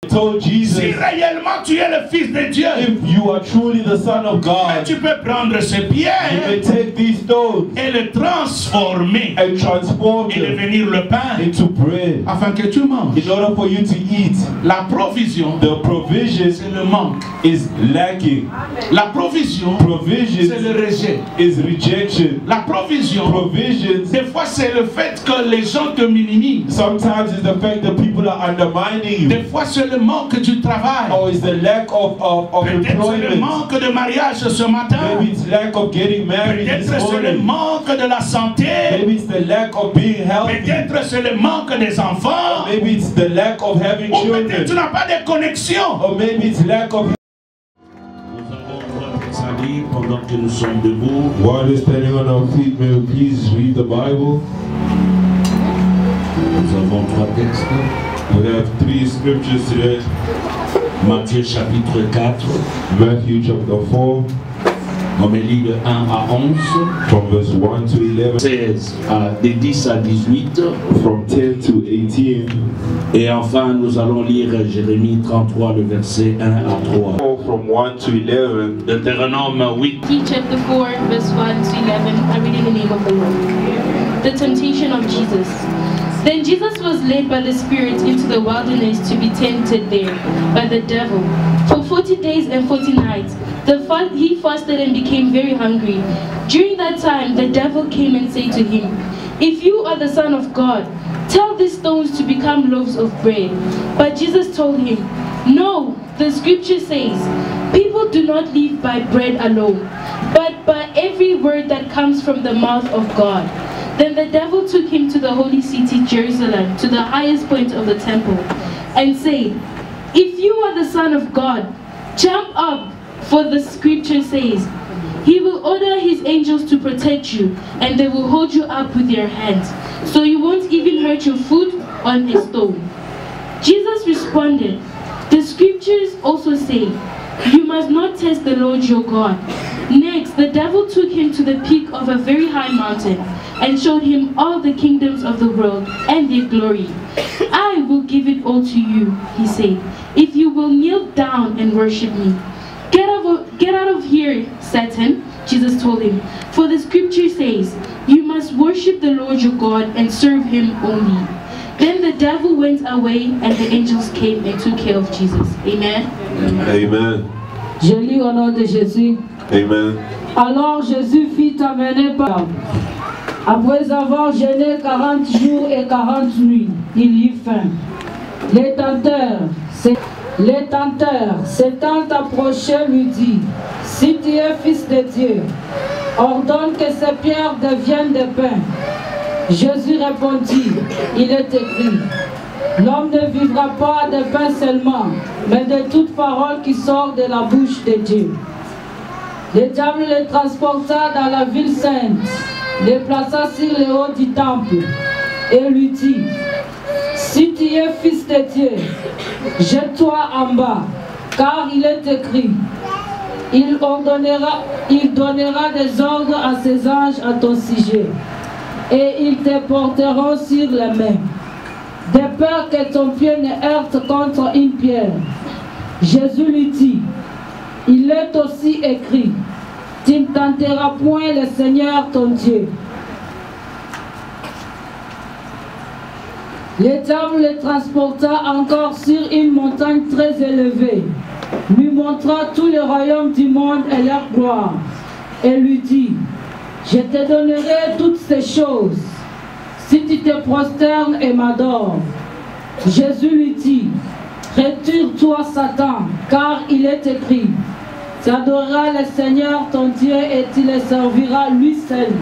Told Jesus, si réellement tu es le Fils de Dieu, if you are truly the Son of God, tu peux prendre ces you pierres may take these stones et les transformer and transform et them devenir le pain into bread afin que tu manges. in order for you to eat. La provision, The provision c'est le manque. is lacking. La provision, c'est Provision le rejet. is rejection. La provision, Provisions des fois c'est le fait que les gens te minimisent. sometimes is the fact that people are undermining you. Des fois c'est le manque du travail. Or it's the lack of Peut-être c'est le employment. manque de mariage ce matin. Maybe it's lack of getting married Peut-être this c'est le morning. manque de la santé. Maybe it's the lack of being healthy. Peut-être c'est le manque des enfants. Maybe it's the lack of having Ou peut-être tu children. n'as pas de connexion. Or maybe it's lack of. Nous avons notre salut pendant que nous sommes debout. While we're standing on our feet, may we please read the Bible. Nous avons 3 textes. We have 3 scriptures today. Matthieu chapitre 4, Matthew chapter 4, homélie de 1 à 11, from verse 1 to 11, 16 de 10 à 18. from 10 to 18, Et enfin, nous allons lire Jérémie 33, le verset 1 à 3. from 1 to 11, Deutéronome 8. Matthew chapter 4, verse 1 to 11. I read in the name of the Lord. The temptation of Jesus. Then Jesus was led by the Spirit into the wilderness to be tempted there by the devil. For 40 days and 40 nights, he fasted and became very hungry. During that time, the devil came and said to him, "If you are the Son of God, tell these stones to become loaves of bread." But Jesus told him, "No, the scripture says, people do not live by bread alone, but by every word that comes from the mouth of God." Then the devil took him to the holy city, Jerusalem, to the highest point of the temple, and said, "If you are the Son of God, jump up, for the scripture says, He will order His angels to protect you, and they will hold you up with their hands, so you won't even hurt your foot on a stone." Jesus responded, "The scriptures also say, you must not test the Lord your God." Next, the devil took him to the peak of a very high mountain and showed him all the kingdoms of the world and their glory. "I will give it all to you," he said, "if you will kneel down and worship me." Get out of here, Satan," Jesus told him, "for the scripture says, you must worship the Lord your God and serve Him only." Then the devil went away and the angels came and took care of Jesus. Amen. Amen. Je lis au nom de Jésus. Amen. Alors Jésus fit amener par. Après avoir jeûné 40 jours et 40 nuits, il eut faim. Les tenteurs s'étant approchés lui dit, "Si tu es fils de Dieu, ordonne que ces pierres deviennent des pains." Jésus répondit, "Il est écrit, l'homme ne vivra pas de pain seulement, mais de toute parole qui sort de la bouche de Dieu." Le diable les transporta dans la ville sainte, les plaça sur le haut du temple et lui dit, "Si tu es fils de Dieu, jette-toi en bas, car il est écrit, il donnera des ordres à ses anges à ton sujet, et ils te porteront sur les mains, de peur que ton pied ne heurte contre une pierre." Jésus lui dit, "Il est aussi écrit, tu ne tenteras point le Seigneur ton Dieu." Le diable le transporta encore sur une montagne très élevée, lui montra tout le royaume du monde et leur gloire, et lui dit, "Je te donnerai toutes ces choses, si tu te prosternes et m'adores." Jésus lui dit, "Retire-toi, Satan, car il est écrit, tu adoreras le Seigneur ton Dieu et tu le serviras lui seul."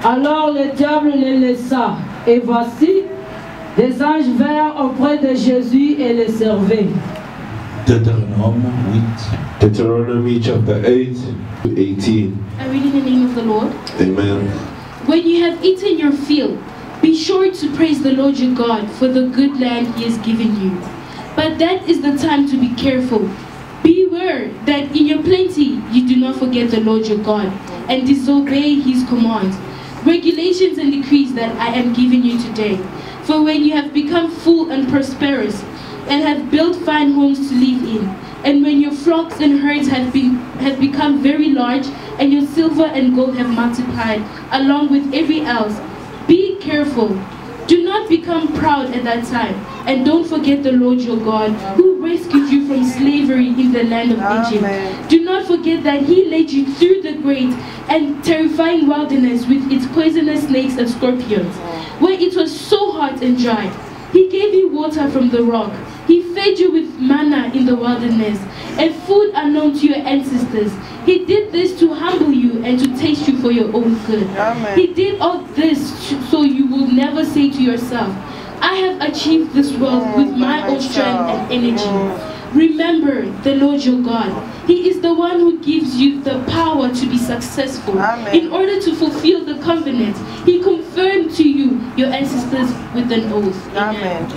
Alors le diable le laissa, et voici, des anges vinrent auprès de Jésus et le servaient. Deutéronome 8. Deuteronomy chapter 8 to 18. I read in the name of the Lord. Amen. When you have eaten your fill, be sure to praise the Lord your God for the good land He has given you. But that is the time to be careful. Beware that in your plenty you do not forget the Lord your God and disobey His commands, regulations and decrees that I am giving you today. For when you have become full and prosperous, and have built fine homes to live in. And when your flocks and herds have become very large, and your silver and gold have multiplied, along with every else, be careful. Do not become proud at that time, and don't forget the Lord your God, who rescued you from slavery in the land of Egypt. Do not forget that he led you through the great and terrifying wilderness with its poisonous snakes and scorpions, where it was so hot and dry. He gave you water from the rock. He fed you with manna in the wilderness, and food unknown to your ancestors. He did this to humble you and to taste you for your own good. Amen. He did all this so you will never say to yourself, I have achieved this wealth with my own strength and energy. Remember the Lord your God. He is the one who gives you the power to be successful. Amen. In order to fulfill the covenant, he confirmed to you, your ancestors, with an oath. Amen.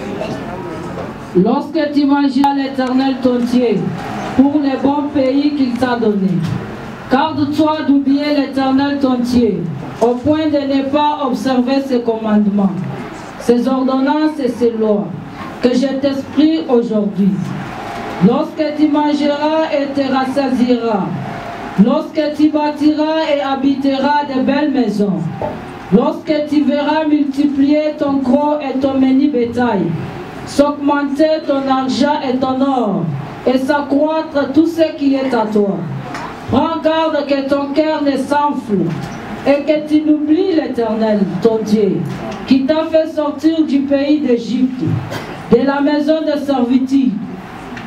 Lorsque tu mangeras l'Éternel ton Dieu pour le bon pays qu'il t'a donné, garde-toi d'oublier l'Éternel ton Dieu, au point de ne pas observer ses commandements, ses ordonnances et ses lois, que je t'exprime aujourd'hui. Lorsque tu mangeras et te rassasieras, lorsque tu bâtiras et habiteras de belles maisons, lorsque tu verras multiplier ton gros et ton menu bétail, s'augmenter ton argent et ton or, et s'accroître tout ce qui est à toi. Prends garde que ton cœur ne s'enfle, et que tu n'oublies l'Éternel, ton Dieu, qui t'a fait sortir du pays d'Égypte, de la maison de servitude,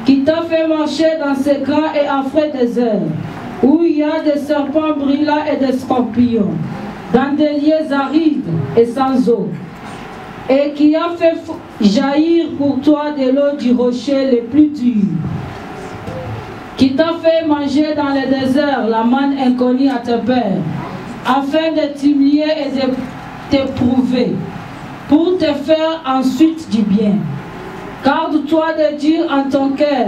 qui t'a fait marcher dans ces grands et affreux déserts, où il y a des serpents brûlants et des scorpions, dans des lieux arides et sans eau, et qui a fait jaillir pour toi de l'eau du rocher le plus dur, qui t'a fait manger dans le désert la manne inconnue à tes pères, afin de t'humilier et de t'éprouver, pour te faire ensuite du bien. Garde-toi de dire en ton cœur,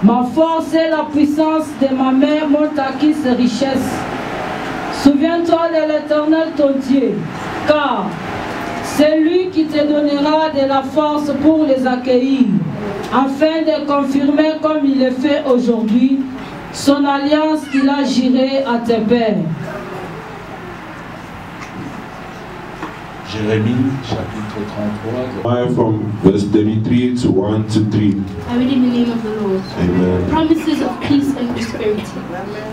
ma force et la puissance de ma main m'ont acquis ces richesses. Souviens-toi de l'Éternel ton Dieu, car c'est lui qui te donnera de la force pour les accueillir, afin de confirmer comme il le fait aujourd'hui, son alliance qu'il a jurée à tes pères. Jérémie, chapitre 33. From verse 33 to 1 to 3. I read in the name of the Lord. Amen. Promises of peace and prosperity.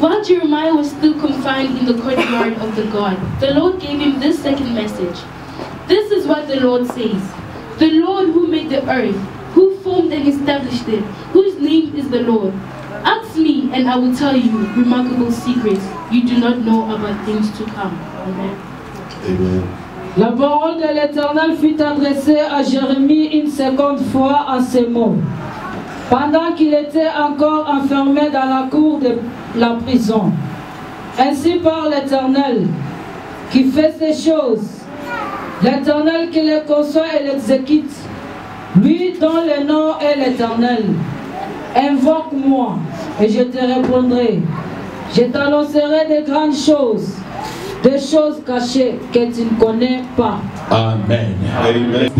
While Jeremiah was still confined in the courtyard of the God, the Lord gave him this second message. This is what the Lord says. The Lord who made the earth, who formed and established it, whose name is the Lord. Ask me and I will tell you remarkable secrets you do not know about things to come. Amen. Amen. La parole de l'Éternel fut adressée à Jérémie une seconde fois en ces mots, pendant qu'il était encore enfermé dans la cour de la prison. Ainsi parle l'Éternel, qui fait ces choses, l'Éternel qui les conçoit et l'exécute, lui dont le nom est l'Éternel. Invoque-moi et je te répondrai. Je t'annoncerai de grandes choses, des choses cachées que tu ne connais pas. Amen. Amen.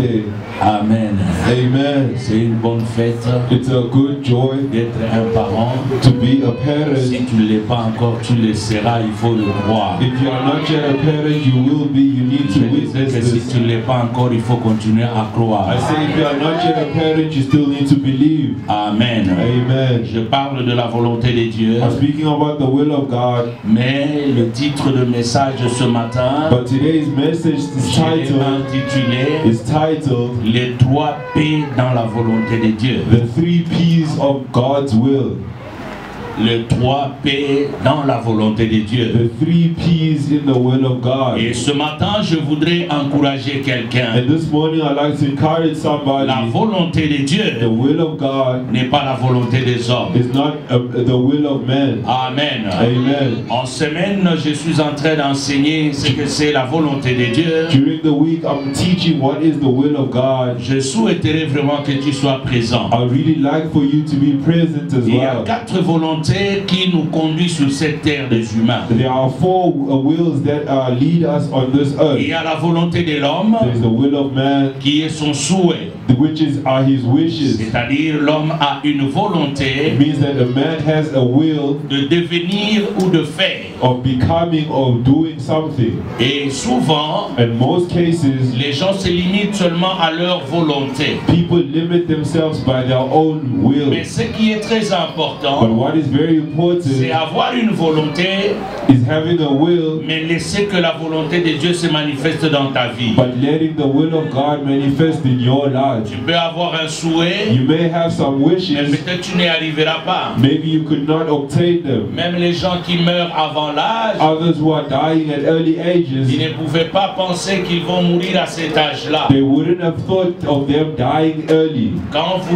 Amen. Amen. C'est une bonne fête It's a good joy d'être un parent. to be a parent. Si tu ne l'es pas encore, tu le seras, il faut le croire. If you are not yet a parent, you will be. You need Je to disais witness que si this. tu ne l'es pas encore, il faut continuer à croire. I say if you are not yet a parent, you still need to believe. Amen. Amen. Je parle de la volonté de Dieu, I'm speaking about the will of God, mais le titre de message de ce matin, but today's message is je l'ai titled, intitulé Les 3 P dans la volonté de Dieu. The 3 P's of God's Will. Les 3 P dans la volonté de Dieu. The 3 P's in the will of God. Et ce matin, je voudrais encourager quelqu'un. And this morning I'd like to encourage somebody. La volonté de The Dieu will of God n'est pas la volonté des hommes. is not the will of man. Amen. Amen. En semaine, je suis en train d'enseigner ce que c'est la volonté de Dieu. During the week I'm teaching what is the will of God. Je souhaiterais vraiment que tu sois présent. I'd really like for you to be present as Il y a well. 4 volontés qui nous conduisent sur cette terre des humains. There are 4 wills that lead us on this Il earth. y a la volonté de l'homme There's the will of man, qui est son souhait. which are his wishes. C'est-à-dire l'homme a une volonté It means that a man has a will de devenir ou de faire. of becoming or doing something. Et souvent, In most cases, les gens se limitent seulement à leur volonté. people limit themselves by their own will. Mais ce qui est très But important, what is very c'est important avoir une volonté, is having a will, mais laisser que la volonté de Dieu se manifeste dans ta vie. but letting the will of God manifest in your life. Tu peux avoir un souhait, You may have some mais wishes, peut-être tu n'y arriveras pas. maybe you could not obtain them. Même les gens qui meurent avant l'âge, Others who are dying at early ils ages, ne pouvaient pas penser qu'ils vont mourir à cet âge-là. they wouldn't have thought of them dying early.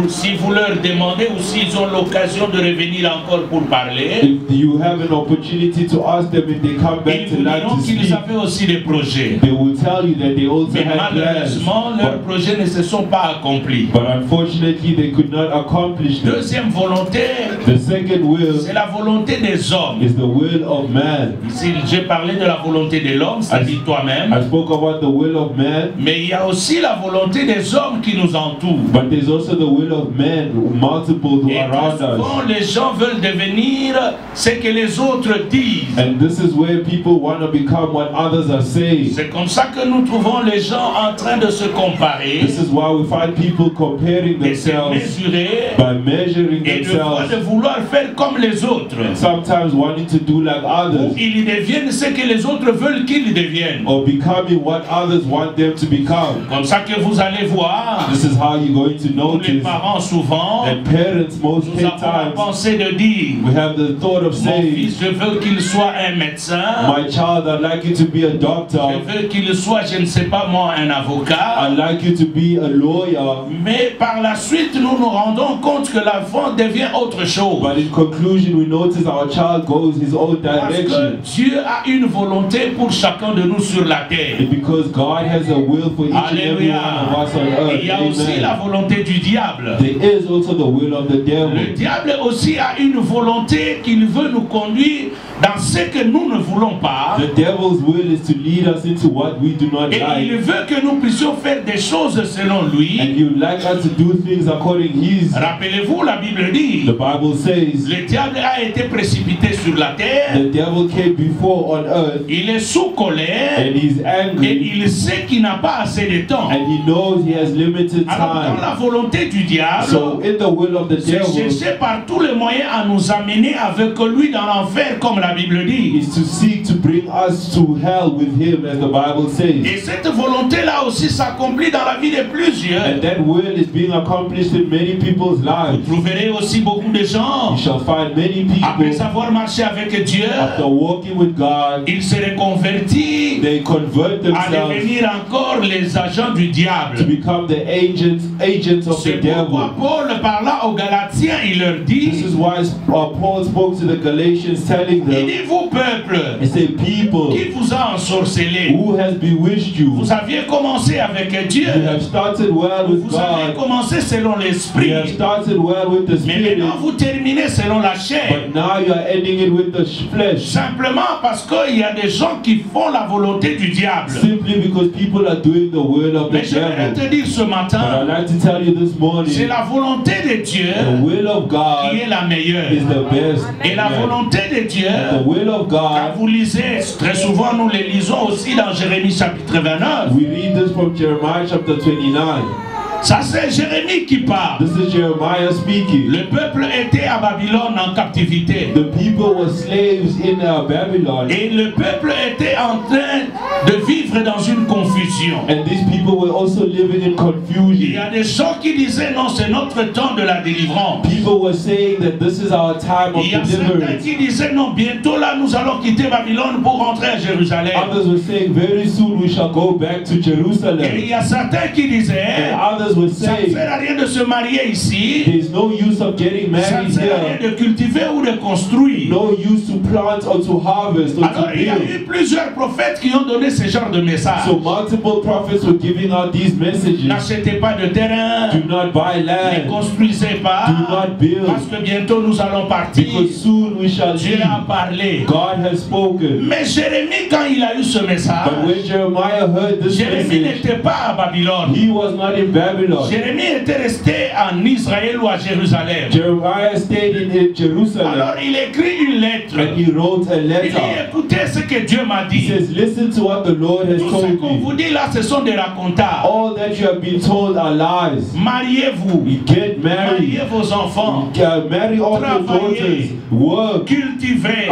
Si vous leur demandez ou s'ils ont l'occasion de revenir encore pour parler, If you have an opportunity to ask them if they come back ils vous tonight diront to qu'ils speak, avaient aussi des projets. they will tell you that they also Mais had plans. malheureusement, leurs projets ne se sont pas accomplis. But unfortunately, they could not accomplish them. Deuxième volonté, The second will c'est la volonté des hommes. is the will of man. Ici, j'ai parlé de la volonté de l'homme, c'est-à-dire toi-même. I spoke about the will of man, Mais il y a aussi la volonté des hommes qui nous entourent. but there's also the will of man, multiple who Et are très around souvent, us. les gens veulent devenir ce que les autres disent. And this is where people want to become what others are saying. C'est comme ça que nous trouvons les gens en train de se comparer, This is why we find people comparing de se themselves mesurer by measuring et de themselves, vouloir faire comme les autres. sometimes wanting to do like Ou others, ils deviennent ce que les autres veulent qu'ils deviennent. or becoming what others want them to become. Comme ça que vous allez voir, This is how you're going to nous les notice parents souvent, that parents most nous avons la times pensée de dire, we have the thought of mon saying, fils, je veux qu'il soit un médecin, my child, I'd like you to be a je doctor, veux qu'il soit, je ne sais pas moi, un avocat. I'd like you to be a lawyer. Mais par la suite, nous nous rendons compte que l'enfant devient autre chose. But in conclusion, we notice our child goes his own Parce que direction. Dieu a une volonté pour chacun de nous sur la terre. And because God has a will for each and every Alléluia. one of us on Et il y a aussi la earth. volonté du diable. There is also the will of the Le devil. diable aussi a une volonté qu'il veut nous conduire dans ce que nous ne voulons pas. The devil's will is to lead us into what we do not Et il like. veut que nous puissions faire des choses selon lui. And he would like us to do things according his. Rappelez-vous, la Bible dit, The Bible says le diable a été précipité sur la terre. the devil came before on earth Il est sous colère. and he's Et angry il sait qu'il n'a pas assez de temps. and he knows he has limited Alors dans la time. volonté du diable, So in the will of the c'est devil chercher par tous les moyens à nous amener avec lui dans l'enfer, comme la Bible dit. is to seek to bring us to hell with him, as the Bible says. Et cette volonté-là aussi s'accomplit dans la vie de plusieurs. And that will is being accomplished in many people's Vous lives. trouverez aussi beaucoup de gens, You shall find many après people, avoir marché avec Dieu, after walking with God, ils se reconvertissent they convert à themselves devenir encore les agents du to diable. become the agents of the C'est pourquoi devil. Paul, parlant aux Galatiens, il leur This dit, is why Paul spoke to the Galatians, telling il them, dit, vous peuple, he said, people, qui vous a ensorcelé? who has bewitched you? Vous aviez commencé avec Dieu. You have started well with Vous avez God. commencé selon You l'esprit. have started well with the Mais Spirit, maintenant vous terminez selon la chair. but now you are ending it with the flesh. Simplement parce qu'il y a des gens qui font la volonté du diable. Simply because people are doing the will of the Mais je vais te devil. dire ce But I'd matin, like to tell you this c'est morning, la volonté de Dieu the will of qui God est la meilleure. is the best. Et la Amen. volonté de Dieu, The will of quand God, vous lisez, très souvent nous les lisons aussi dans Jérémie chapitre 29. we read this from Jeremiah chapter 29. Ça c'est Jérémie qui parle. This is Jeremiah speaking. Le peuple était à Babylone en captivité. The people were slaves in Babylon, Et le peuple était en train de vivre dans une confusion. and these people were also living in Il y confusion. a des gens qui disaient non, c'est notre temps de la délivrance. People were saying that this is our time of Il y a certains deliverance. qui disaient non, bientôt là nous allons quitter Babylone pour rentrer à Jérusalem. Others were saying very soon we shall go back to Et il Jerusalem. y a certains qui disaient And others were ça ne saying sert à rien de se marier ici, there's no use of getting ça ne married sert à rien here, de cultiver ou de construire. no use to plant or to harvest or Alors to il y a build. eu plusieurs prophètes qui ont donné ce genre de message. So multiple prophets were giving out these messages. N'achetez pas de terrain, Do not buy ne land, construisez pas, do not build, parce que bientôt nous allons partir. because soon we shall Dieu leave. a parlé. God has spoken. Mais Jérémie, quand il a eu ce But message, when Jeremiah heard this Jérémie message, n'était pas à Babylone. he was not in Babylon. Babylon. Jérémie était resté en Israël ou à Jérusalem. Jeremiah stayed in Jerusalem. Alors il écrit une lettre. And he wrote a Il dit, letter. écoutez ce que Dieu m'a He dit. says, listen to what the Lord has Tout ce told qu'on vous me. dit là, ce sont des racontables. All that you have been told are lies. Mariez-vous. You get married. Mariez vos enfants. Marry all your daughters. Work. Cultivez.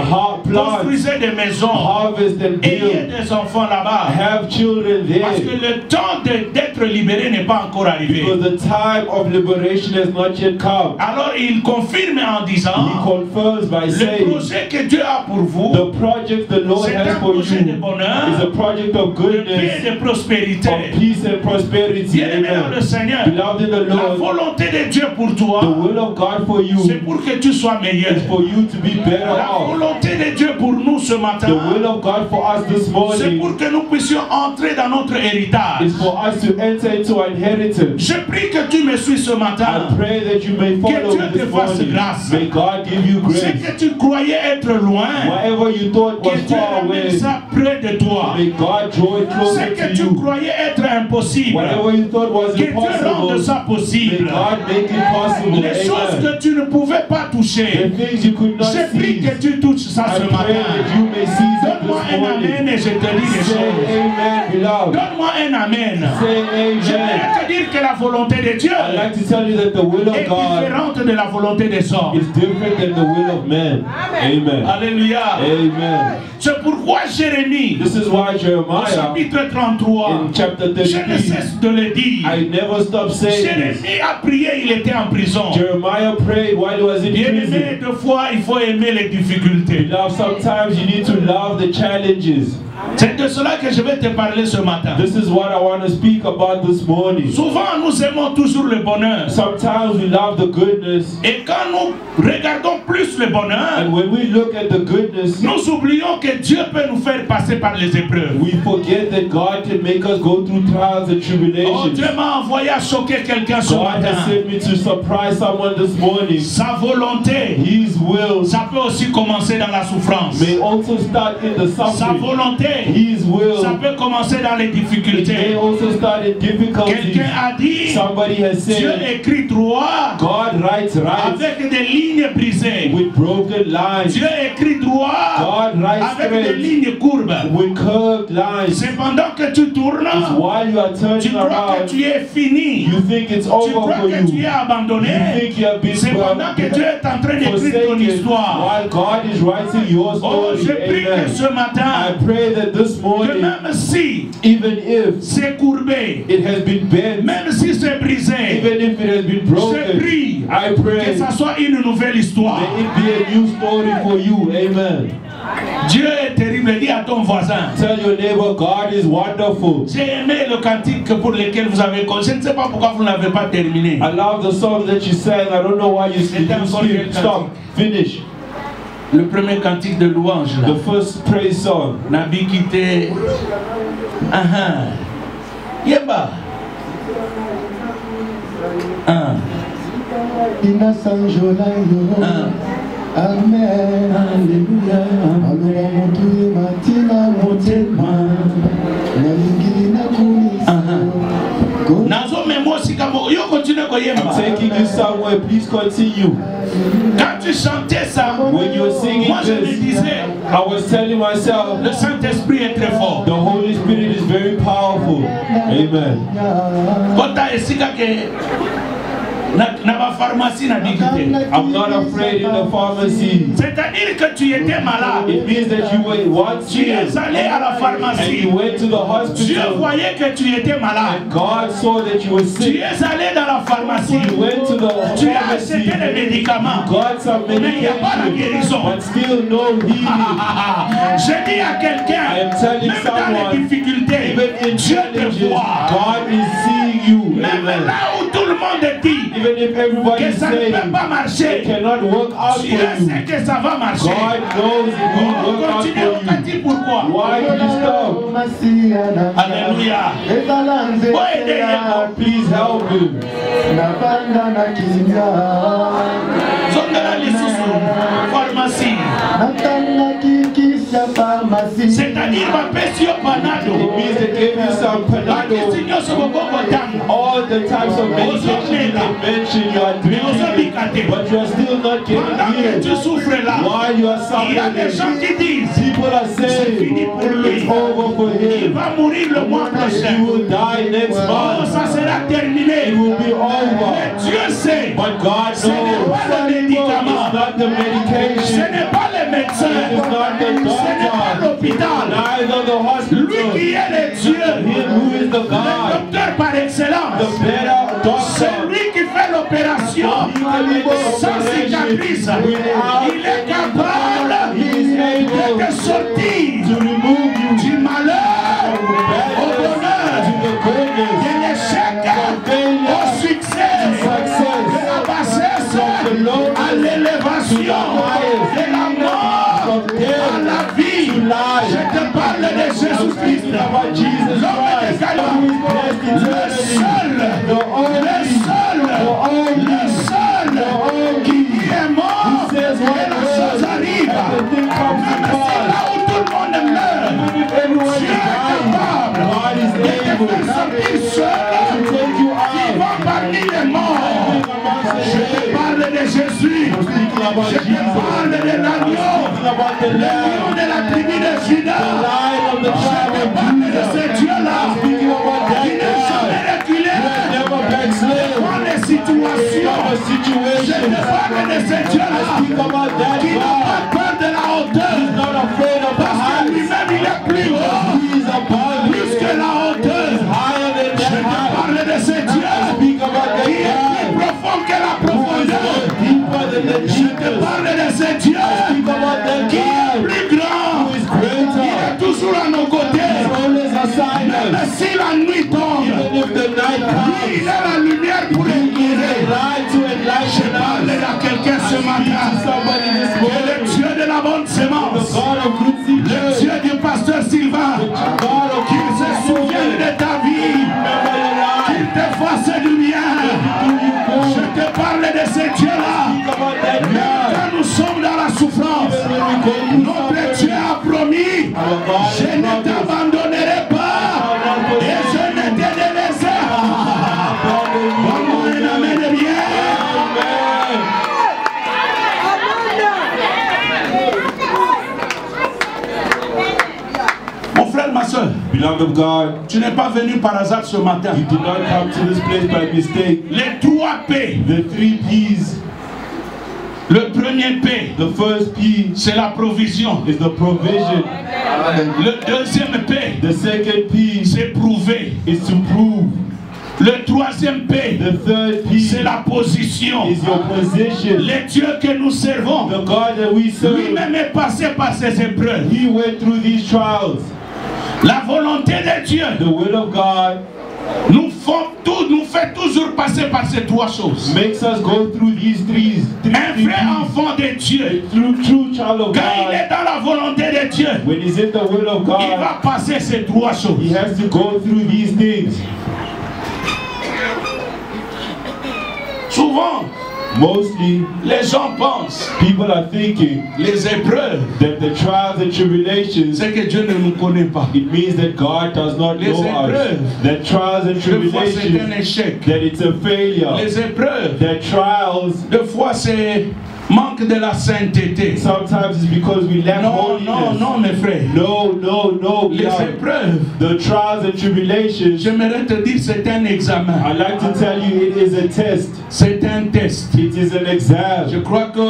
Plant. Construisez des maisons. Harvest and Ayez build. des enfants là-bas. Have children Parce que there. le temps d'être libéré n'est pas encore arrivé. Because the time of liberation has not yet come. Alors il confirme en He disant, confirms by le saying, projet que Dieu a pour vous, the project the Lord c'est has un for projet de you bonheur, is a project of de paix goodness, et de prospérité. of peace and prosperity. Bien-aimé dans le Amen. Seigneur, Beloved in the la Lord, volonté de Dieu pour the toi, will of God for you c'est pour que tu sois meilleur. is for you to be better La off. volonté de Dieu pour nous ce matin, The will of God for us this c'est morning pour que nous puissions entrer dans notre héritage. is for us to enter into our inheritance. Je prie que tu me suis ce matin. I pray that you may follow Dieu te this fasse morning. grâce. May God give you Ce grace. que tu croyais être loin, Whatever you thought que was Dieu far ramène away, ça près de toi. may God draw it Ce closer que to tu you. croyais être impossible, Whatever you thought was que Dieu rende impossible, ça may possible. God make it possible. Les choses Amen. que tu ne pouvais pas The toucher, things you could not je prie see, que tu touches ça I ce pray matin. that you may seize it Donne-moi this un amen morning. et je te dis des Say choses. amen, beloved. Donne-moi un amen. Say Je amen. vais te dire que la volonté de Dieu I'd like to tell you that the will est of God différente de la volonté des hommes. is different than the will of man. Amen. Alléluia. Amen. C'est pourquoi Jérémie, This is why au Jeremiah chapitre 33, in chapter je ne 33, cesse de le dire. I never stop saying this. Jérémie a prié, il était en prison. Jeremiah prayed while he was in Bien-aimé, prison. deux fois, il faut aimer les difficultés. Beloved, sometimes you need to love the challenges. C'est de cela que je vais te parler ce matin. This is what I want to speak about this morning. Souvent, nous aimons toujours le bonheur. Sometimes we love the goodness, Et quand nous regardons plus le bonheur, and when we look at the goodness, nous oublions que Dieu peut nous faire passer par les épreuves. we forget that God can make us go through trials and Oh, tribulations. Dieu m'a envoyé à choquer quelqu'un ce God has matin. sent me to surprise someone this morning. Sa volonté, His will ça peut aussi commencer dans la souffrance. may also start in the Sa suffering. volonté, His will ça peut commencer dans les may difficultés. also start in difficulties. Quelqu'un a dit, Somebody has Dieu said, écrit droit God writes right avec des lignes brisées. with broken lines. Dieu écrit droit God writes avec des straight lignes courbes. with curved lines. C'est pendant que tu tournes, It's while you are tu turning crois que around, tu es fini. you think it's Tu over crois for que tu es you. You abandonné. think you have been C'est pendant que Dieu est en train d'écrire ton forsaken histoire. while God is writing your Oh, story. je prie que Amen. ce matin, I pray that this que morning, même si even if c'est courbé, it has been bent, même si c'est brisé, even if it has been je broken, prie I que pray ça soit une nouvelle histoire. may it be a new story for you. Amen. Dieu est terrible. Dis à ton voisin. Tell your neighbor, God is wonderful. J'ai aimé le cantique pour lequel vous avez connu. Je ne sais pas pourquoi vous n'avez pas terminé. I love the song that you sang. I don't know why you skip. Stop. Finish. Le premier cantique de louange là. The first praise song. Nabi quitté. Yemba. Amen. Alléluia. Aloha motu matina motema. Nalingili na kunisa. Nazo memo sikamo. Yo continue ko I'm yemba. taking you somewhere. Please continue. Quand tu chantais ça, When you were singing moi je me this, disais, I was telling myself, le Saint-Esprit est très fort. the Holy Spirit is very powerful. Amen. Kota esika ke na ba pharmacie na bikité. I'm not afraid in the pharmacy. C'est-à-dire que tu étais malade. It means that you were once Tu here es allé à la and pharmacie. you went to the Dieu hospital voyait que tu étais malade. and God saw that you were Tu sick. es allé dans la pharmacie. You went to the Tu as acheté pharmacy. les médicaments. Got some Mais il n'y a pas la medication, guérison. but still no healing. Je dis à I am quelqu'un, telling même dans someone, les difficultés, even in Dieu te challenges, voit. God is seeing you. Même Amen. là où tout le monde dit Even if everybody que is ça ne saying peut pas it marcher, cannot work out for Dieu you, sait que ça va marcher. God knows it On will work out continue, on for dit you. pourquoi. Why did you stop? Alléluia. Please help him. Zongala lisusu, pharmacie. C'est-à-dire, ma passion panado. It means they gave you some Panadol. All the types of medication they mention, you are drinking it, but you are still not getting healed. While you are suffering, people are saying it's over for him. He will die next month. It will be over. But God knows it's not the medication. It is not the doctor. Neither the hospital. Him who is the God. The better doctor. Celui qui fait l'opération sans cicatrice, il est capable de te sortir du malheur au bonheur, de l'échec au succès, de la bassesse à l'élévation, de la mort à la vie. Je te parle de Jésus-Christ, l'homme de Galilée, le seul qui est mort et la chose arrive. Même si là où tout le monde meurt, Dieu est capable de te faire sortir seul, qui va parmi les morts. Je te parle de Jésus, je te parle de l'agneau, le lion de la tribu de Juda. Je te parle de ce Dieu-là qui n'est jamais reculé devant les situations. Je te parle de ce Dieu-là qui n'a pas peur de la hauteur, parce que lui-même il est plus haut, plus que la hauteur. Je te parle de ce Dieu qui est plus profond que la profondeur. Je te parle de ce Dieu qui est plus grand. Il est toujours à nos côtés. Même si la nuit tombe, lui il est la lumière pour éclairer. Je parle à quelqu'un ce matin. Et le Dieu de la bonne sémence, le Dieu du pasteur Sylvain, qu'il se souvienne de ta vie, qu'il te fasse du bien. Je te parle de ce Dieu-là. Même quand nous sommes dans la souffrance, notre Dieu a promis, je ne t'abandonnerai pas et je ne te délaisserai pas. Comment un amen de bien. Mon frère, ma soeur, Beloved of God, tu n'es pas venu par hasard ce matin. you did not come to this place by mistake. Les 3 P. The 3 P's. Le premier P, The first P c'est la provision. is the provision. Le deuxième P, The second P c'est prouver. is to prove. Le troisième P, The third P c'est la position. is your position. Le Dieu que nous servons, The God that we serve, lui-même est passé par ces épreuves. He went through these trials. La volonté de Dieu The will of God nous fait toujours passer par ces 3 choses. makes us go through these three Un vrai P's. enfant de Dieu, True child of quand il God, est dans la volonté de Dieu, when he's in the will of il God, va passer ces 3 he choses. has to go through these things. Souvent, Mostly, les gens pensent people are thinking les épreuves, that the trials and tribulations, c'est que Dieu ne nous connaît pas. it means that God does not Les know us. épreuves, That trials and des fois c'est un tribulations, échec. that it's a failure. Les épreuves, That trials, des fois c'est manque de la sainteté. sometimes it's because we lack Non, holiness. non, non, mes frères. No. Les God. épreuves, The trials and tribulations, j'aimerais te dire, c'est un examen. I like to tell you, it is a test. C'est un test. It is an exam. Je crois que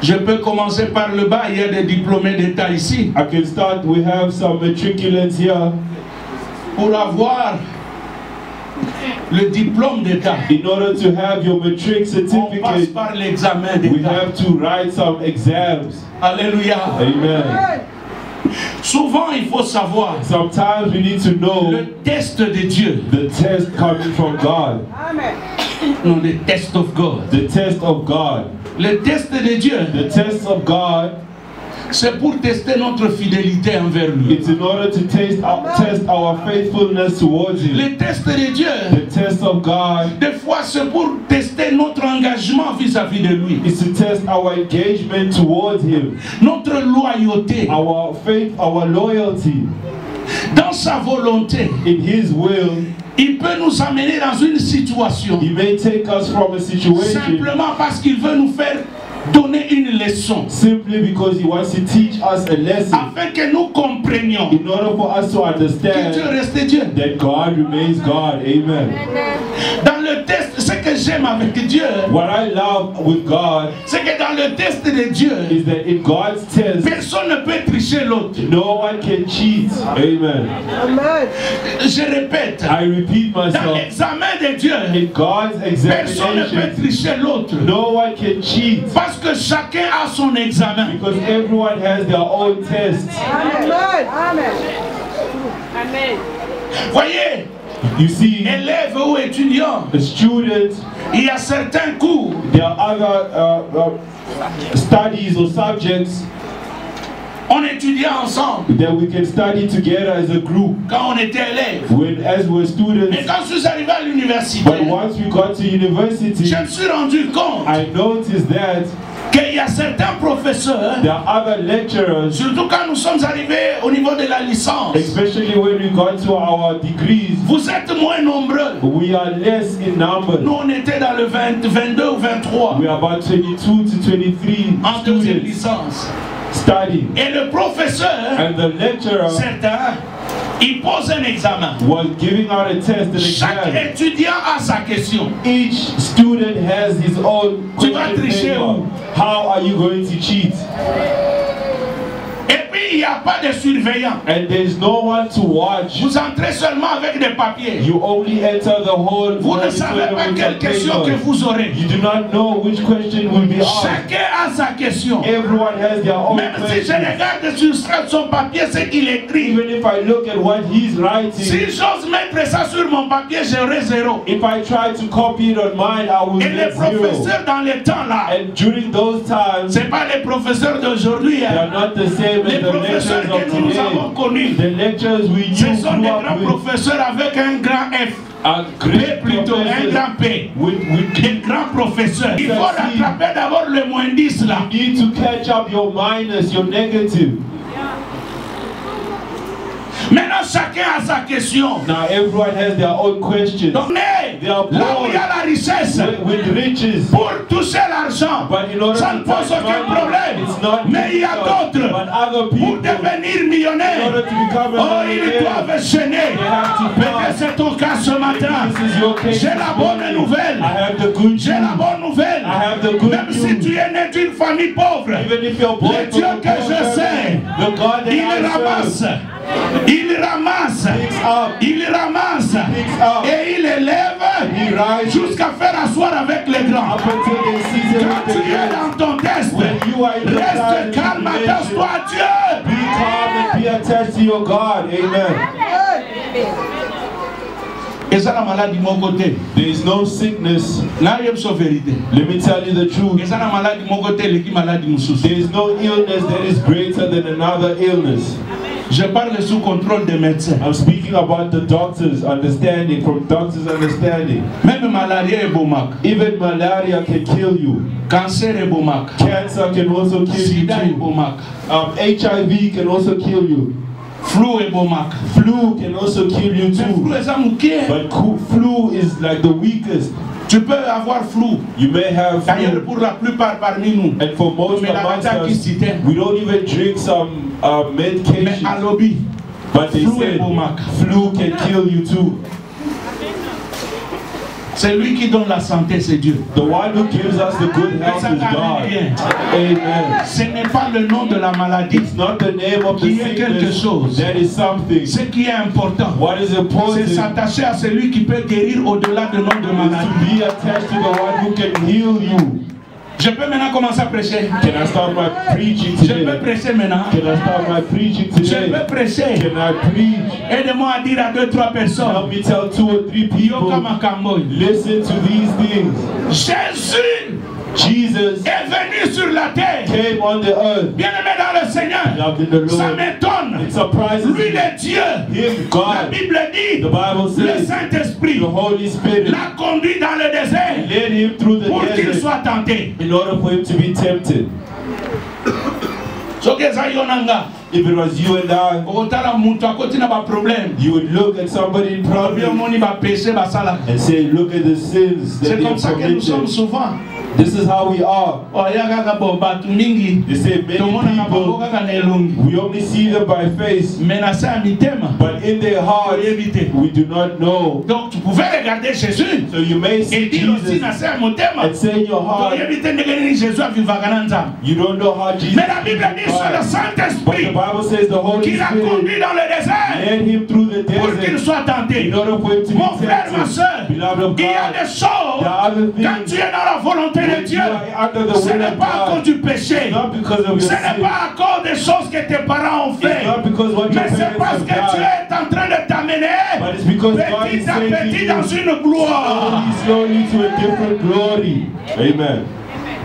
je peux commencer par le bas. Il y a des diplômés d'État ici. I can start, we have some matriculants here. Pour avoir le diplôme d'État, In order to have your matric on passe certificate, par l'examen we d'État. have to write some exams. Alléluia. Amen. Souvent, il faut savoir Sometimes we need to know le test de Dieu. the test coming from God. Non, le test of God. The test of God. Le test de Dieu, The test of God, c'est pour tester notre fidélité envers lui. it's in order to test our faithfulness towards Him. Le test de Dieu, The test of God des fois, c'est pour tester notre engagement vis-à-vis de lui. is to test our engagement towards Him, Notre loyauté. our faith, our loyalty. dans sa volonté, in His will, il peut nous amener dans une situation. He may take us from a situation Simplement parce qu'il veut nous faire donner une leçon. simply because He wants to teach us a lesson, Afin que nous comprenions in order for us to que Dieu understand reste Dieu. that God remains God. Amen. Dans le test, ce que j'aime avec Dieu, What I love with God c'est que dans le test de Dieu, is that in God's test, personne ne peut tricher l'autre. no one can cheat. Amen. Je répète, I repeat dans myself. l'examen de Dieu, In God's personne ne peut examination, tricher l'autre. no one can cheat Parce que chacun a son examen. because everyone has their own test. Voyez, You see, élèves ou étudiants, the students, il y a certains cours, there are other studies or subjects on étudiait ensemble that we can study together as a group quand on était élèves. when, as we're Mais students. quand je suis arrivé à l'université, But once we got to university, je me suis rendu compte I noticed that qu'il y a certains professeurs, there are other lecturers, surtout quand nous sommes arrivés au niveau de la licence, especially when we got to our degrees, vous êtes moins nombreux. we are less in number. Nous, on était dans le 22 ou 23 We are about 22 to 23 en deuxième students licence. studying. Et le professeur, And the lecturer certains, il pose un examen. was giving out a test, an Chaque exam. étudiant a sa question. Each student has his own Tu vas question tricher paper. où? How are you going to cheat? Et puis, il n'y a pas de surveillant. And there's no one to watch. Vous entrez seulement avec des papiers. You only enter the hall. Vous ne savez pas quelle question que vous aurez. You do not know which question will be asked. Chacun a sa question. Everyone has their own Même si je question. regarde sur son papier ce qu'il écrit, Even if I look at what he's si writing, j'ose mettre ça sur mon papier, j'aurai 0. if I try to copy it on mine, I will Et les get 0. professeurs dans les temps là, And during those times, ce n'est pas les professeurs d'aujourd'hui. they are not the same Les as the professeurs lecturers que of nous avons today. connus, The lecturers we ce knew sont grew des up grands with professeurs avec un grand F. are P great plutôt, un professors grand P. with Des grands professeurs. Il faut Merci. rattraper d'abord le moins 10 là. you need to catch up your minus, your negative. Maintenant, chacun a sa question. Now everyone has their own questions. Donc, mais, They are là où il y a la richesse, with riches. pour toucher l'argent, But in order ça to ne pose touch aucun money, problème. it's not Mais il y a difficult. d'autres, But other pour people, devenir in millionnaires, order to become a oh, ils millionaire, doivent chaîner. they have to Peut-être fast. c'est ton cas ce matin. This is your case. J'ai la bonne nouvelle. I have the good news. J'ai la bonne nouvelle. I have the good Même si news. tu es né d'une famille pauvre, Even if you're born le Dieu from a que poor je family, sais, the God that il I ramasse. serve, Il ramasse, picks up, il ramasse picks up, et il élève he rises jusqu'à faire asseoir avec les grands. up until they see him Quand with tu the es great. dans ton test, When you are in the reste calme, attache-toi à Dieu. be calm and be attached to your God. Amen. Et ça la maladie de mon côté. There is no sickness. Là, il y a une vérité. Let me tell you the Et truth. ça la maladie de mon côté, l'équipe maladie de mon souci. There is no illness that is greater than another illness. Je parle sous contrôle des médecins. I'm speaking about the doctors' understanding, from doctors' understanding. Même maladie est bomac. Even malaria can kill you. Cancer est bomac. Cancer can also kill you Sida est too. bomac. HIV can also kill you. Flou est bomac. Flu can also kill you Mais flou too. est amouqué. But flu is like the weakest. Tu peux avoir flou. You may have D'ailleurs, flu. pour la plupart parmi nous, And for most mais la amongst maladie qui us, citait. we don't even drink some Mais medication. à lobby, But they flu est said bomac. flu can kill you too. C'est lui qui donne la santé, c'est Dieu. The one who gives us the good health is God. Amen. Ce n'est pas le nom de la maladie. It's not the name of the Qui est quelque sickness. chose. That is something. Ce qui est important, What is c'est important is s'attacher à celui qui peut guérir au-delà du nom de maladie. to be attached to the one who can heal you. Je peux maintenant commencer à prêcher. Can I start my preaching Je peux today? prêcher maintenant. Can I start my preaching Je today? peux prêcher. Can I preach? Aide-moi à dire à 2-3 personnes. Help me tell 2 or 3 Yo people, kama kamboy. listen to these things. Jésus Jesus est venu sur la terre. came on the earth. Bien-aimé dans le Seigneur, Loved in the ça Lord. m'étonne. It surprises Lui me. le Dieu. Him, La God, Bible dit, the Bible le says, Saint-Esprit the Holy Spirit l'a conduit dans le désert led him through the pour qu'il desert soit tenté. in order for him to be tempted. Sokeza yonanga. if it was you and I, okotala mutu akoti na ba problème. you would look at somebody in problem Moni ba péché ba sala. and say, look at the sins that C'est they comme have ça que nous sommes committed. souvent. This is how we are. Oh ya kaka bo batu mingi. They say many people, Kaka na elongi. we only see them by face, Mais na sa mitema. but in their heart, Éviter. we do not know. Donc tu pouvais regarder Jésus. So you may Et see dire aussi Jesus na sa motema. and say in your heart, Jésus a vivaka na nzambe. you don't know how Jesus Mais la Bible dit sur le is. But Saint-Esprit the Bible says the Holy qu'il a Spirit conduit dans le désert led him through the pour qu'il desert soit tenté. in order for him to be Mon frère, ma soeur, tempted. Beloved of il y a God, des there choses, are other quand things tu es dans la volonté de when Dieu, you are under the ce will n'est of pas à cause God, du péché, not because of your ce n'est sin, pas à cause des choses que tes parents ont it's fait, not because what your mais c'est parents parce have que Dieu done, est en train de t'amener but it's because God is petit à taking petit you dans une gloire. slowly to a different glory. Amen.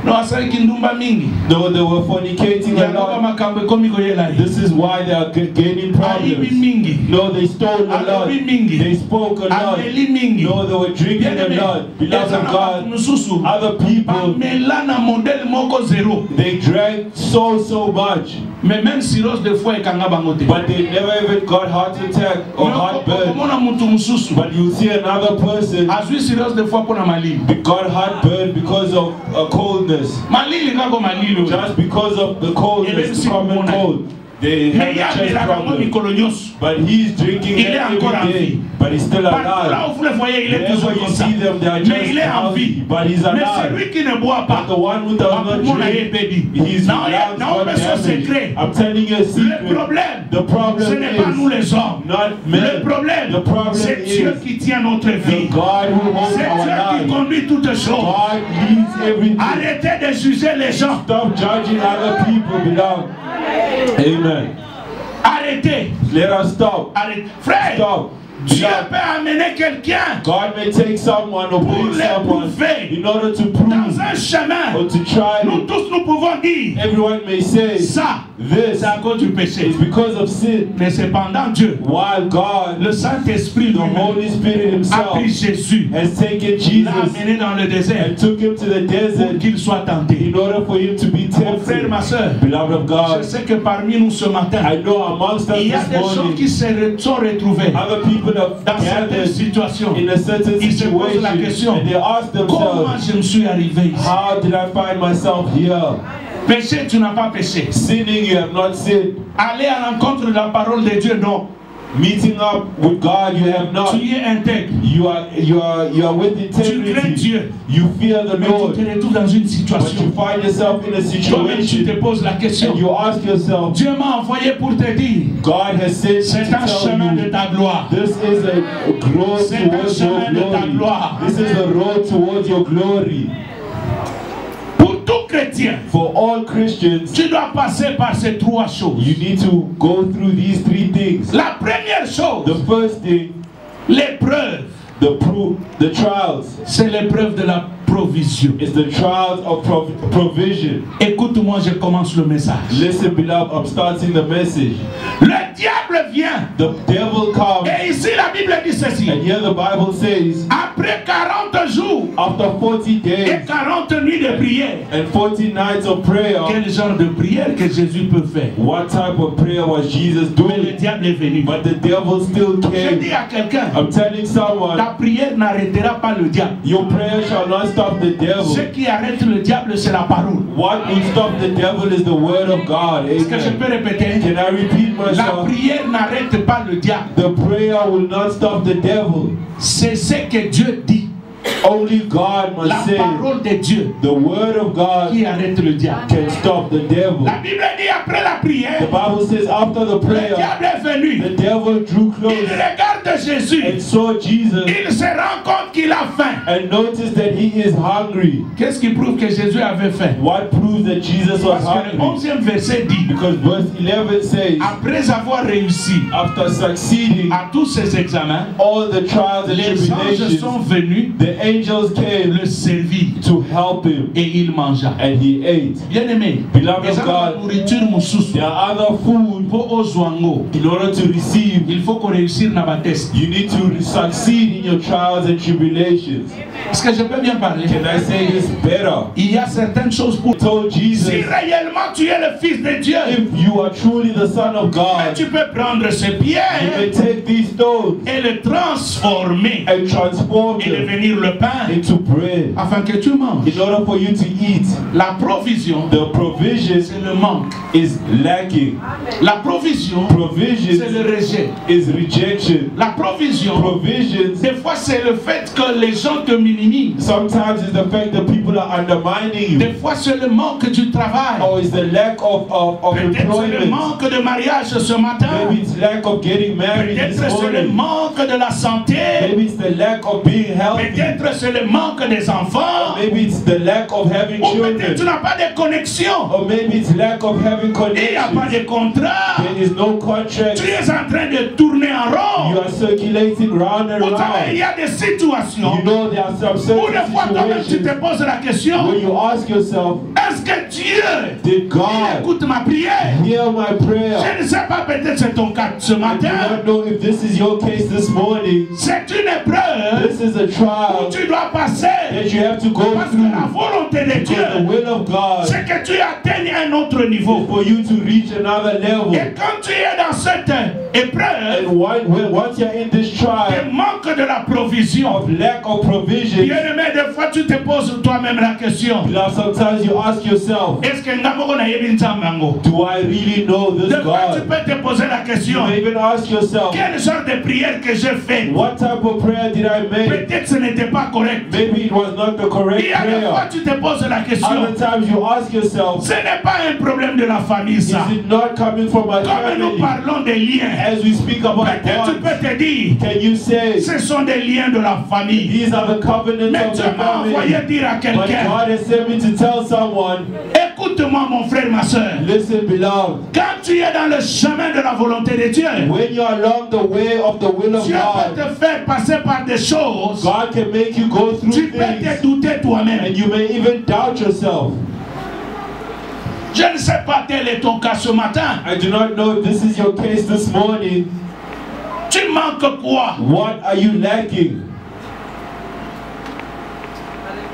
No, asali kindumba mingi. No, they were fornicating a Yangoba lot. makambo ekomi koyela ye. This is why they are gaining Aibi problems. mingi. No, they stole a lot. Alobi mingi. They spoke a lot. Ameli mingi. No, they were drinking a lot. Beloved of God, mususu. other people, Melana modèle moko zéro. they drank so much, Mais même cirrhose de foie ekanga bango te. but they never even got heart attack or heartburn. Komona mutu mususu. But you see another person Azwi cirrhose de foie pona malili. got heartburn because of a coldness. Malili kako malili. Just because of the coldness, the common cold. They have Mais a ya chest melaka mo problem. mikolo nyonso. But he's drinking Il it est encore en every day. vie. But he's still Partout là alive. où vous le voyez, il est Wherever toujours you comme ça. see them, they are Mais il just est en vie. healthy. But he's Mais alive. celui qui ne boit But pas, the one who does not drink, his non, lungs non, got mais son damaged. secret. I'm telling you a Le secret. problème, The problem ce n'est pas nous is les hommes. not Le men. problème, The problem c'est is Dieu qui tient notre the vie. God who holds C'est our Dieu qui life. conduit toutes choses. God leads everything. Arrêtez de juger les gens. Stop judging other people, beloved. Amen. Arrêtez. Let us stop. Arrêtez. Frère, Stop. Dieu Beloved, peut amener quelqu'un God may take someone or pour bring someone l'éprouver in order to dans prove un chemin. or to try. Nous tous, nous pouvons dire, Everyone may say ça, this c'est à cause du péché. is because of sin. Mais cependant, Dieu, While God, le Saint-Esprit, the lui-même, Holy Spirit a Himself, pris Jésus, has taken l'a Jesus amené dans le désert and took him to the pour desert qu'il soit tenté. in order for him to be Mon frère, tempted. ma soeur, Beloved of je God, sais que parmi nous ce matin, I know amongst us il y a this des gens morning, qui se sont retrouvés other people have dans certaines gathered situations. in a certain Ils se posent la question, situation and they ask comment themselves, je me suis arrivé ici? how did I find myself here? Péché, tu n'as pas péché. Sinning, you have not sinned. Aller à l'encontre de la parole de Dieu, non. Meeting up with God, you have not. Tu y es intègre. You are with Tu crains integrity. Dieu. You fear the Mais Lord. tu te retrouves dans une But you situation. find yourself in a Toi-même, tu te situation poses la question. and you ask yourself, Dieu m'a envoyé pour te dire, God has sent me c'est to un tell chemin de you ta gloire. this is a road C'est un towards your chemin de ta glory. gloire. This is a road towards your glory. Pour tout chrétien, For all Christians, tu dois passer par ces trois choses. you need to go through these three things. La première chose, The first thing, l'épreuve, the trials, c'est l'épreuve de la provision. is the trials of provision. Écoute-moi, je commence le message. Listen, beloved, I'm starting the message. Le diable vient. The devil comes, Et ici, la Bible dit ceci. and here the Bible says, Après 40 jours after 40 et days 40 nuits de prière, and 40 nights of prayer, quel genre de prière que Jésus peut faire? what type of prayer was Jesus Mais le doing? diable est venu. But the devil still Je came. dis à quelqu'un, I'm telling someone, ta prière n'arrêtera pas le diable. your prayer shall not stop the devil. Ce qui arrête le diable, c'est la parole. What will stop the devil is the word of God. Est-ce que je Amen. peux répéter? Can I repeat La myself? prière n'arrête pas le diable. The prayer will not stop the devil. C'est ce que Dieu dit. Only God La must say parole de Dieu the word of God qui arrête le diable. can stop the devil. La Bible dit après la The prière, Bible says after the le prayer, diable est venu. the devil drew Il close regarde Jésus. and saw Jesus Il se rend compte qu'il a faim. and noticed that he is hungry. Qu'est-ce qui prouve que Jésus avait faim? What proves that Jesus was Parce que le hungry? 11e verset dit, Because verse 11 says, après avoir réussi after succeeding à tous ces examens, all the trials and les anges sont tribulations, venus the angels came le servir to help him et il mangea. and he ate. Bien-aimé, Beloved les of God, nourriture mosusu there are other food. pour ozwango. In order to receive, Il faut qu'on réussisse dans ma test. you need to succeed in your trials and tribulations. Est-ce que je peux bien parler? Can I say this better? Il y a a certaines choses pour toi. Si réellement tu es le Fils de Dieu, if you are truly the Son of mais God, tu peux prendre ces pierres you may take these stones et les transformer and transform et them devenir le pain into bread afin que tu manges. in order for you to eat. La provision, The provision c'est le manque. is lacking. La provision, c'est Provision le rejet. is rejection. La provision, Provisions des fois c'est le fait que les gens te minimisent. sometimes it's the fact that people are undermining you, Des fois c'est le manque du travail. or it's the lack of Peut-être c'est le employment. manque de mariage ce matin. Maybe it's lack of getting married Peut-être this c'est le morning. manque de la santé. Maybe it's the lack of being healthy. Peut-être c'est le manque des enfants. Maybe it's the lack of having Ou peut-être tu children. n'as pas de connexion. Or maybe it's lack of having Il n'y a pas connections. de contrat. There is no contract. Tu es en train de tourner en You rond. are circulating round and Vous savez, il y round. a des situations You know there are some où des certain fois toi-même tu te situations poses la question, where you ask yourself, est-ce que Dieu did God écoute ma prière? hear my prayer? Je ne sais pas, peut-être c'est ton cas ce I do matin. not know if this is your case this morning. C'est une épreuve This is a où trial tu dois passer. that you have to go Parce que la through. volonté de Because the Dieu, will of God c'est que tu atteignes un autre is niveau. for you to reach another level. Et quand tu es dans cette épreuve, Once you're in this tu trial manques de la provision. of lack of provision, Bien-aimé, des fois tu te poses toi-même la question. now sometimes you ask yourself, Est-ce que Ngamoko na yebi nzambe yango? do I really know this Des fois tu God? peux te poser la You question. may even ask yourself, Quel genre de prière que j'ai fait? what type of prayer did I make? Peut-être ce n'était pas correct. Maybe it was not the correct Il y a des fois prayer. tu te poses la question. Other times you ask yourself, Ce n'est pas un problème de la famille is ça. it not coming from my Comme nous family? parlons des liens, As we speak about peut-être tu bonds, peux te dire, can you say, ce sont des liens de la famille. these are the covenants Mais of tu the m'as envoyé family? dire à But quelqu'un, God has sent me to tell someone, écoute-moi mon frère, ma soeur. listen beloved, Quand tu es dans le chemin de la volonté de Dieu, when you're along the way of the will of Dieu peut God, te faire passer par des choses. God can make you go through Tu peux te things, douter toi-même. and you may even doubt yourself. Je ne sais pas quel est ton cas ce matin. I do not know if this is your case this morning. Tu manques quoi? What are you lacking?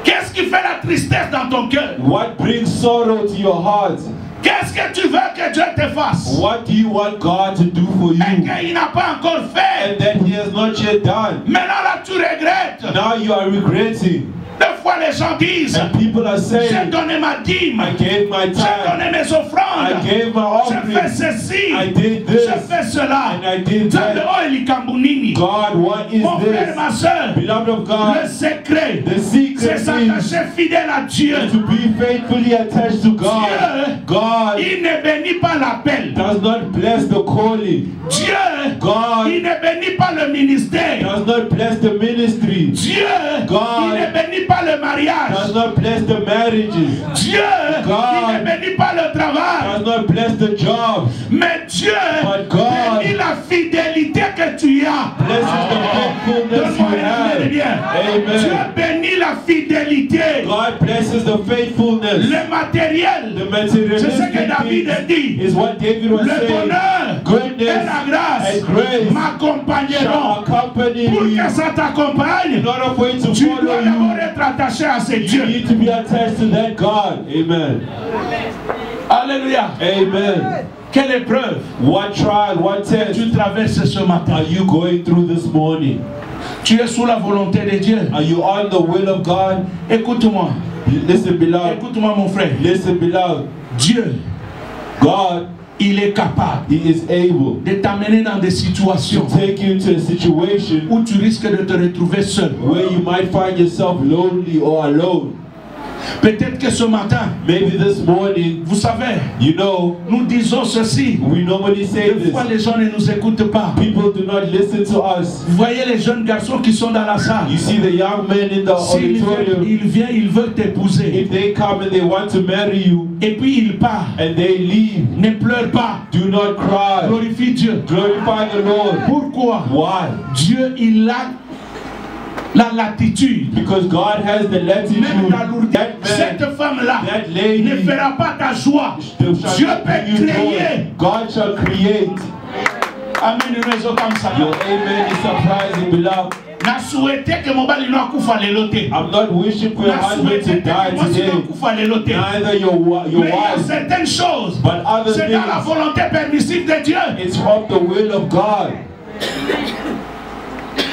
Qu'est-ce qui fait la tristesse dans ton cœur? What brings sorrow to your heart? Qu'est-ce que tu veux que Dieu te fasse? What do you want God to do for Et you? qu'il n'a pas encore fait. And that He has not yet done. Maintenant là tu regrettes. Now you are regretting. Des fois les gens disent, And people are j'ai saying, donné ma dîme, I gave my j'ai time, donné mes I offrandes, gave my j'ai fait offering, ceci, I did j'ai this, fait cela. and I did Nzambe that. oyo likambo-nini. God, what is Mon frère, ma this? soeur, Beloved of le God, secret, the c'est secret is s'attacher fidèle à Dieu. to be faithfully attached to God. Dieu, God il ne bénit pas l'appel. does not bless the calling. Dieu, God il ne bénit pas le ministère. does not bless the ministry. Dieu, God il ne bénit pas le mariage. Does not bless the marriages. Dieu, God il ne bénit pas le travail. Does not bless the jobs. Mais Dieu But God bénit la fidélité que tu as. Blesses the faithfulness Donne-moi you un have. amen bien. Dieu Amen. bénit la fidélité. God blesses the faithfulness. Le matériel. The C'est ce que materialistic David a things dit. is what David was Le saying. bonheur et Goodness la grâce and grace shall m'accompagneront. accompany Pour you. que ça t'accompagne, In order for it to tu follow dois d'abord you, être attaché à ce you Dieu. need to be attached to that God. Amen. Alléluia. Amen. Quelle épreuve What trial, what test tu traverses ce matin? are you going through this morning? Tu es sous la volonté de Dieu. Are you on the will of God? Écoute-moi. Listen, beloved. Écoute-moi, mon frère. Listen, beloved. Dieu, God, il est capable He is able de t'amener dans des situations to take you into a situation où tu risques de te retrouver seul. where you might find yourself lonely or alone. Peut-être que ce matin, Maybe this morning, vous savez, you know, nous disons ceci. we normally say Des this. fois, les gens ne nous écoutent pas. People do not listen to us. Vous voyez les jeunes garçons qui sont dans la salle. You see the young men in the S'ils auditorium, viennent, ils veulent t'épouser. if they come and they want to marry you Et puis ils partent. and they leave, Ne pleure pas. do not cry. Glorifie Dieu. Glorify the Lord. Pourquoi? Why? Dieu, il a la latitude. Because God has the Même latitude. ta lourdeur. That man, Cette femme-là that lady, ne fera pas ta joie. shall Dieu bring peut you créer. joy. God shall create. Amen. Une maison comme ça. Your amen is surprising, beloved. I'm not wishing for your husband to die today. Neither your wife. But other things. It's of the will of God.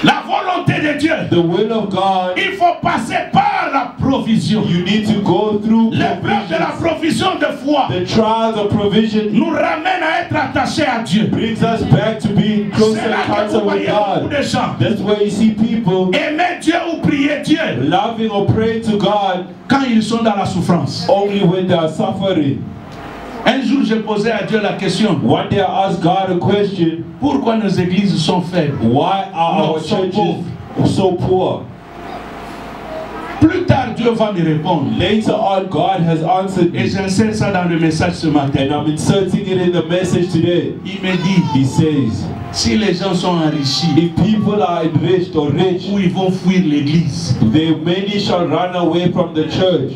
La volonté de Dieu. The will of God. Il faut passer par la provision. You need to go through l'épreuve de la provision de foi. The trials of provision nous ramène à être attachés à Dieu. Brings us back to being close and closer with God. That's where you see people aimer Dieu ou prier Dieu. Loving or praying to God quand ils sont dans la souffrance. Only when they are suffering. Un jour, j'ai posé à Dieu la question. One day I asked God a question. Pourquoi nos églises sont faibles? Why are our churches so poor? Plus tard, Dieu va me répondre. Later on, God has answered me. Et j'insère ça dans le message ce matin. And I'm inserting it in the message today. Il me dit, he says, si les gens sont enrichis, if people are enriched or rich, où ils vont fuir l'église, many shall run away from the church.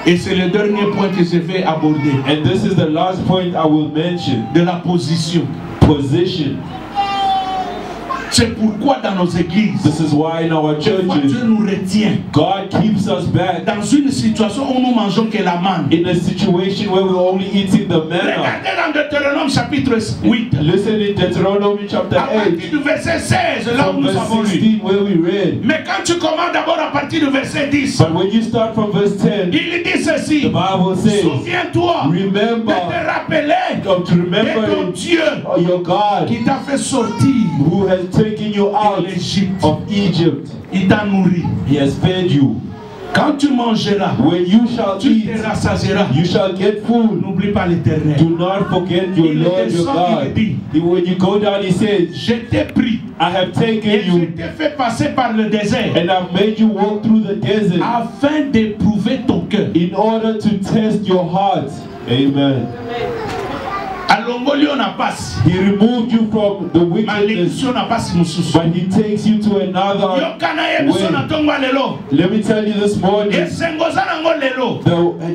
Et c'est le dernier point que je vais aborder. And this is the last point I will mention. De la position. Position. C'est pourquoi dans nos églises, this is why in our churches, Dieu nous retient. God keeps us back. Dans une situation où nous mangeons que la manne. In a situation where we're only eating the manna. Regardez dans Deutéronome chapitre 8. Listen in Deuteronomy chapter 8. À partir du verset 16, là où nous avons lu. Where we read. Mais quand tu commences d'abord à partir du verset 10. But when you start from verse 10, il dit ceci. The Bible says, souviens-toi remember, de te rappeler to remember de ton Dieu your God qui t'a fait sortir who has taken you out of Egypt. Il t'a nourri. He has fed you. Quand tu mangeras, when you shall tu eat, te rassasieras. You shall get food. N'oublie pas l'Éternel. Do not forget your Lord, your God. When you go down, he says, je t'ai pris. I have taken you. Je t'ai fait passer par le désert. And I've made you walk through the desert. Afin d'éprouver ton cœur. In order to test your heart. Amen. He removed you from the wickedness, but he takes you to another way. Let me tell you this morning, the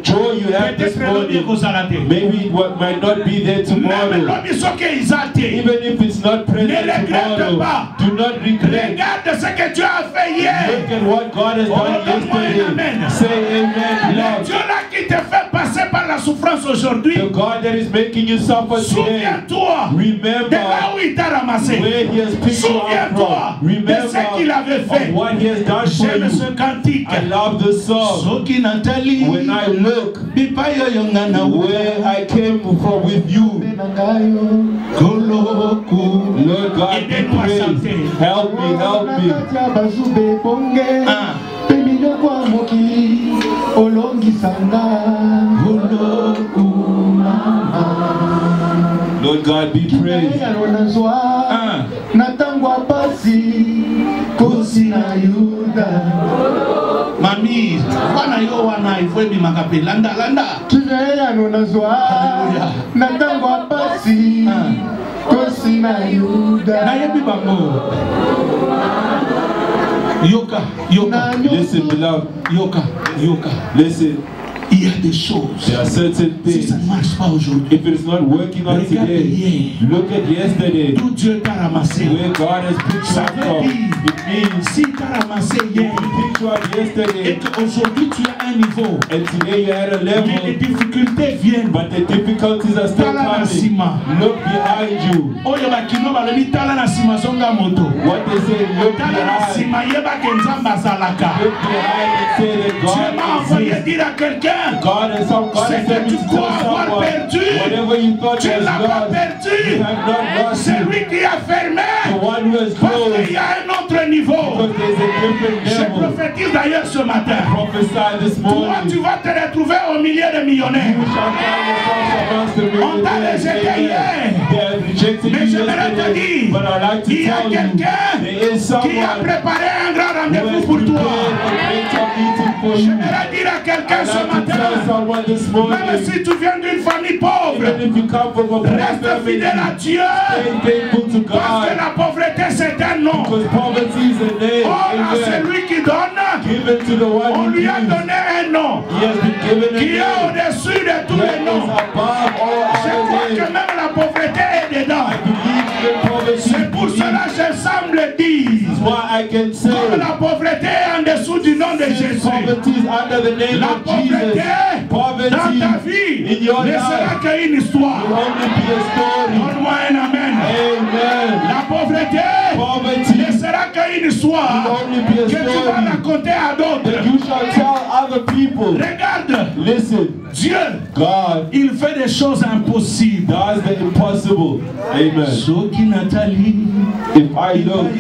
joy you have this morning, maybe it might not be there tomorrow. Even if it's not present tomorrow, do not regret. Look at what God has done yesterday. Say amen, Lord. The God that is making you suffer today, remember where he has picked you up from. Remember of what he has done for you. I love this song. When I look where I came from with you, Lord God, be praised. Help me, help me. Lord God, be praised. Mami, wana yo wana ifwebi makape landa landa. Na yebi bango. Yoka, yoka. Listen, beloved. Yoka, yoka. Listen. Il y a des choses. There are certain things. Si ça ne marche pas aujourd'hui, if it's not working on today, look at yesterday. D'où Dieu t'a ramassé. Where God has picked you up from. It means si t'as ramassé hier, picked you up yesterday, et qu'aujourd'hui tu as un niveau, and today you had a level, mais les difficultés viennent, but the difficulties are still coming. Look behind you. Oh yaba kino balobi tala na sima zonga moto. What they say, look behind. Tala na sima yeba kenzamba zalaka. Look behind and say that God Dieu m'a envoyé dire à quelqu'un. God has sent me to tell someone, whatever you thought was lost, you have not lost it. Celui qui a fermé, the one who has closed, parce qu'il y a un autre niveau. Because there's a different Je level. prophétise d'ailleurs ce matin. Prophesy this morning. Toi, tu vas te retrouver au milieu de millionnaires. You shall find yourself amongst the On t'a rejeté hier. They have rejected you yesterday, but I'd like to il y a tell you, quelqu'un qui a préparé un grand rendez-vous pour toi. J'aimerais dire à quelqu'un ce matin, même si tu viens d'une famille pauvre, reste fidèle à Dieu, parce que la pauvreté c'est un nom. Or à celui qui donne, on lui a donné un nom qui est au-dessus de tous les noms. Je crois que même la pauvreté est dedans. C'est pour cela que je semble dire why I can Comme say la pauvreté est en dessous du nom de Jésus. poverty is under the name La of Jesus. pauvreté dans ta vie in your ne life sera qu'une histoire. will only be a story. Donne-moi un amen. Amen. La pauvreté Poverty ne sera qu'une histoire will only be a que tu vas story raconter à d'autres. that you shall tell other people. Regarde, Listen, Dieu, God il fait des choses impossibles. does the impossible. Amen. Soki Nathalie, If I look